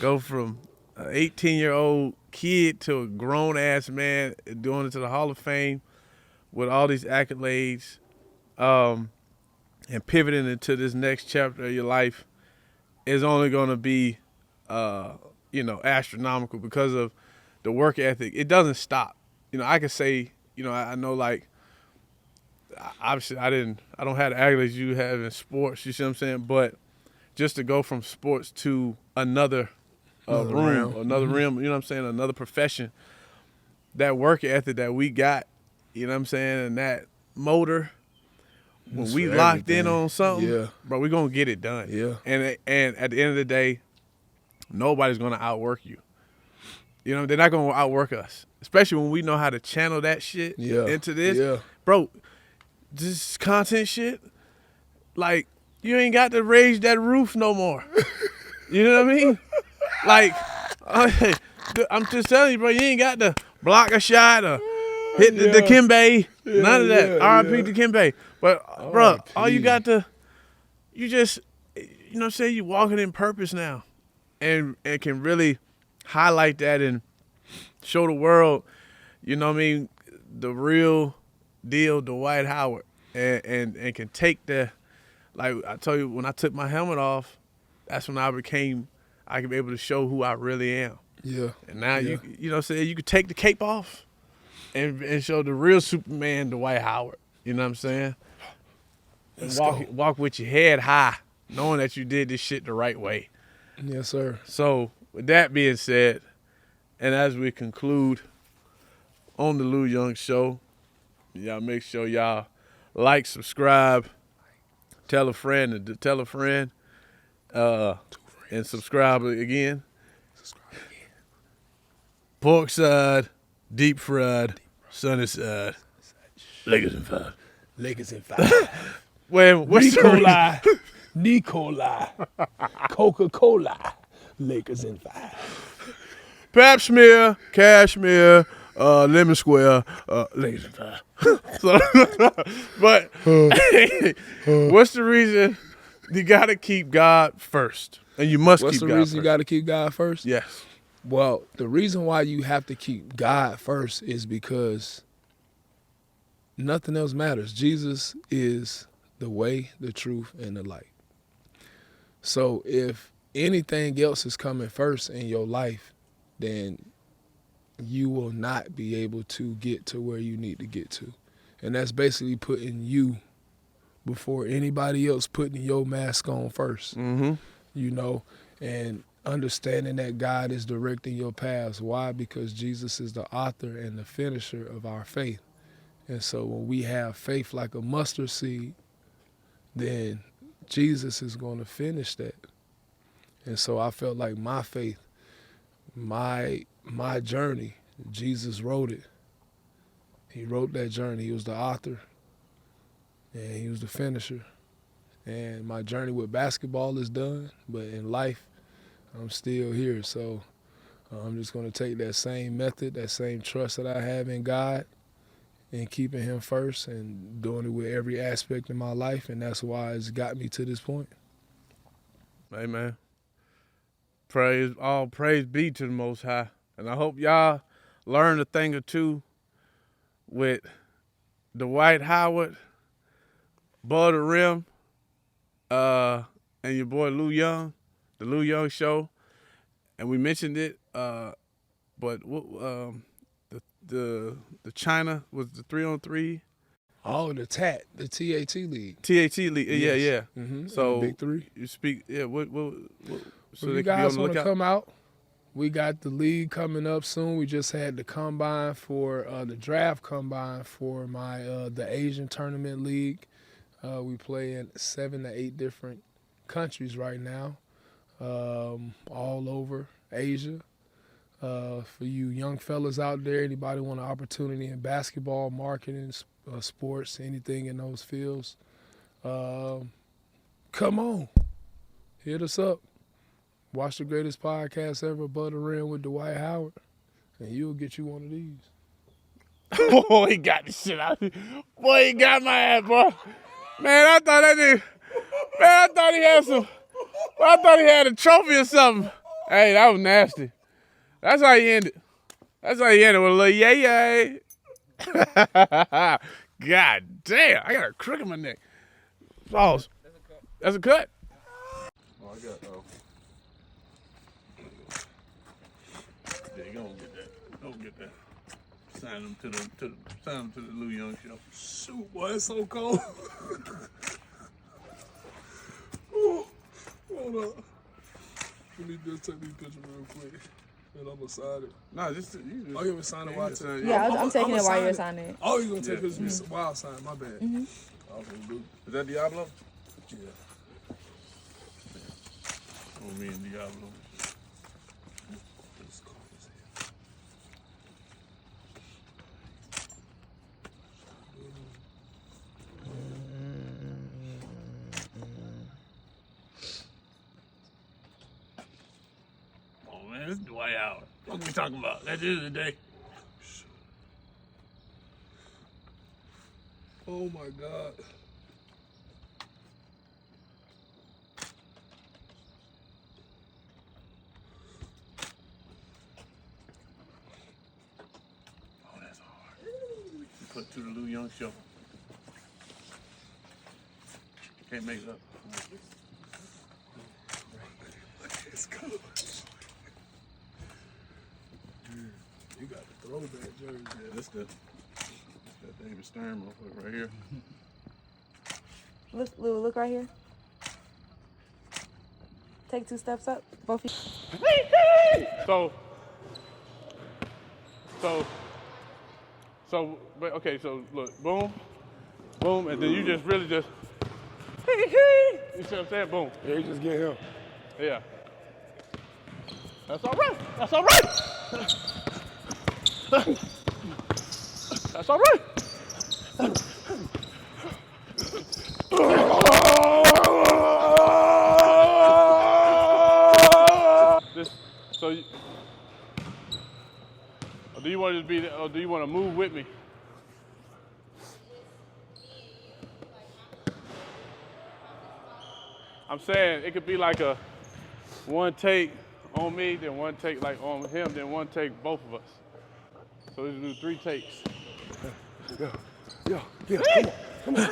go from an 18-year-old kid to a grown-ass man doing it to the Hall of Fame with all these accolades, and pivoting into this next chapter of your life is only going to be, astronomical because of the work ethic. It doesn't stop. I could say, I know, like, obviously I don't have the accolades you have in sports, you see what I'm saying? But just to go from sports to another room, another rim, you know what I'm saying, another profession, that work ethic that we got, you know what I'm saying, and that motor, when It's we for locked in everything. on something, Yeah. bro, we're going to get it done. Yeah. And at the end of the day, nobody's going to outwork you. They're not going to outwork us, especially when we know how to channel that shit into this. Yeah. Bro, this content shit, like, you ain't got to raise that roof no more. You know what I mean? Like, I'm just telling you, bro, you ain't got to block a shot or hit the Kimbe. None of that. R.I.P. to Kimbe. But, bro, all you got to, you just, you know what I'm saying, you walking in purpose now and can really highlight that and show the world, you know what I mean, the real deal Dwight Howard and can take the, like I told you, when I took my helmet off, that's when I could be able to show who I really am. Yeah. And now you know what I'm saying, you could take the cape off and show the real Superman Dwight Howard. You know what I'm saying? And walk with your head high, knowing that you did this shit the right way. Yes, sir. So with that being said, and as we conclude on the louuuyoung Show, y'all make sure y'all like, subscribe, tell a friend to tell a friend, and subscribe again. Pork side, deep fried, sunny side, Lakers in 5. Lakers in 5. Well, what's the reason? Nikolai, Coca-Cola, Lakers in 5. Pap smear, cashmere, lemon square, Lakers in 5. So, but what's the reason you got to keep God first? And you must What's keep the God reason you first. got to keep God first? Yes. Well, the reason why you have to keep God first is because nothing else matters. Jesus is the way, the truth, and the light. So if anything else is coming first in your life, then you will not be able to get to where you need to get to. And that's basically putting you before anybody else, putting your mask on first. Mm-hmm. You know, and understanding that God is directing your paths. Why? Because Jesus is the author and the finisher of our faith. And so when we have faith like a mustard seed, then Jesus is going to finish that. And so I felt like my faith, my journey, Jesus wrote it. He wrote that journey. He was the author and he was the finisher. And my journey with basketball is done, but in life, I'm still here. So I'm just going to take that same method, that same trust that I have in God and keeping him first and doing it with every aspect of my life. And that's why it's got me to this point. Amen. All praise be to the Most High. And I hope y'all learned a thing or two with Dwight Howard, Bud the Rim, and your boy louuuyoung, the louuuyoung Show. And we mentioned it, but the China was the 3-on-3. Oh, the TAT League. TAT League, Yes. yeah. Mm-hmm. So Big 3. you speak, yeah. What so Well, they you can be on guys the want to lookout. come out? We got the league coming up soon. We just had the combine for the draft combine for my the Asian tournament league. We play in 7 to 8 different countries right now, all over Asia. For you young fellas out there, anybody want an opportunity in basketball, marketing, sports, anything in those fields, come on, hit us up. Watch the greatest podcast ever, Butter Rim with Dwight Howard, and you'll get you one of these. Boy, he got the shit out. Boy, he got my ass, bro. Man, I thought that nigga. Man, I thought he had some. I thought he had a trophy or something. Hey, that was nasty. That's how he ended. That's how he ended with a little yay yay. God damn, I got a crook in my neck. Pause. That's a cut. Oh, I got. Yeah, you gonna get that. Don't get that. Sign them to the louuuyoung show. Shoot, boy, it's so cold. Ooh, hold up. Let me just take these pictures real quick. And I'm gonna sign it. No, just Oh, you gonna sign it while I take it? Yeah, I'm taking it while you're signing it. Oh, you gonna take pictures while I sign it? My bad. Is that Diablo? Yeah. Oh, me and Diablo. It's cold as hell. Oh man, this is Dwight Howard. What we talking about? At the end of the day. Oh my God. Oh, that's hard. Put to the louuuyoung show. Can't make it up. It's cold. You got the throwback jersey. Yeah, that's that David Stern motherfucker right here. Look, Lou, look right here. Take 2 steps up. Both feet. But okay, so look, boom, boom, and then you just really just, you see what I'm saying? Boom. Yeah, you just get him. Yeah. That's all right. That's all right. That's all right. So, do you want to be? Or do you want to move with me? I'm saying it could be like a one take on me, then one take like on him, then one take both of us. So we do 3 takes. Yo, come on.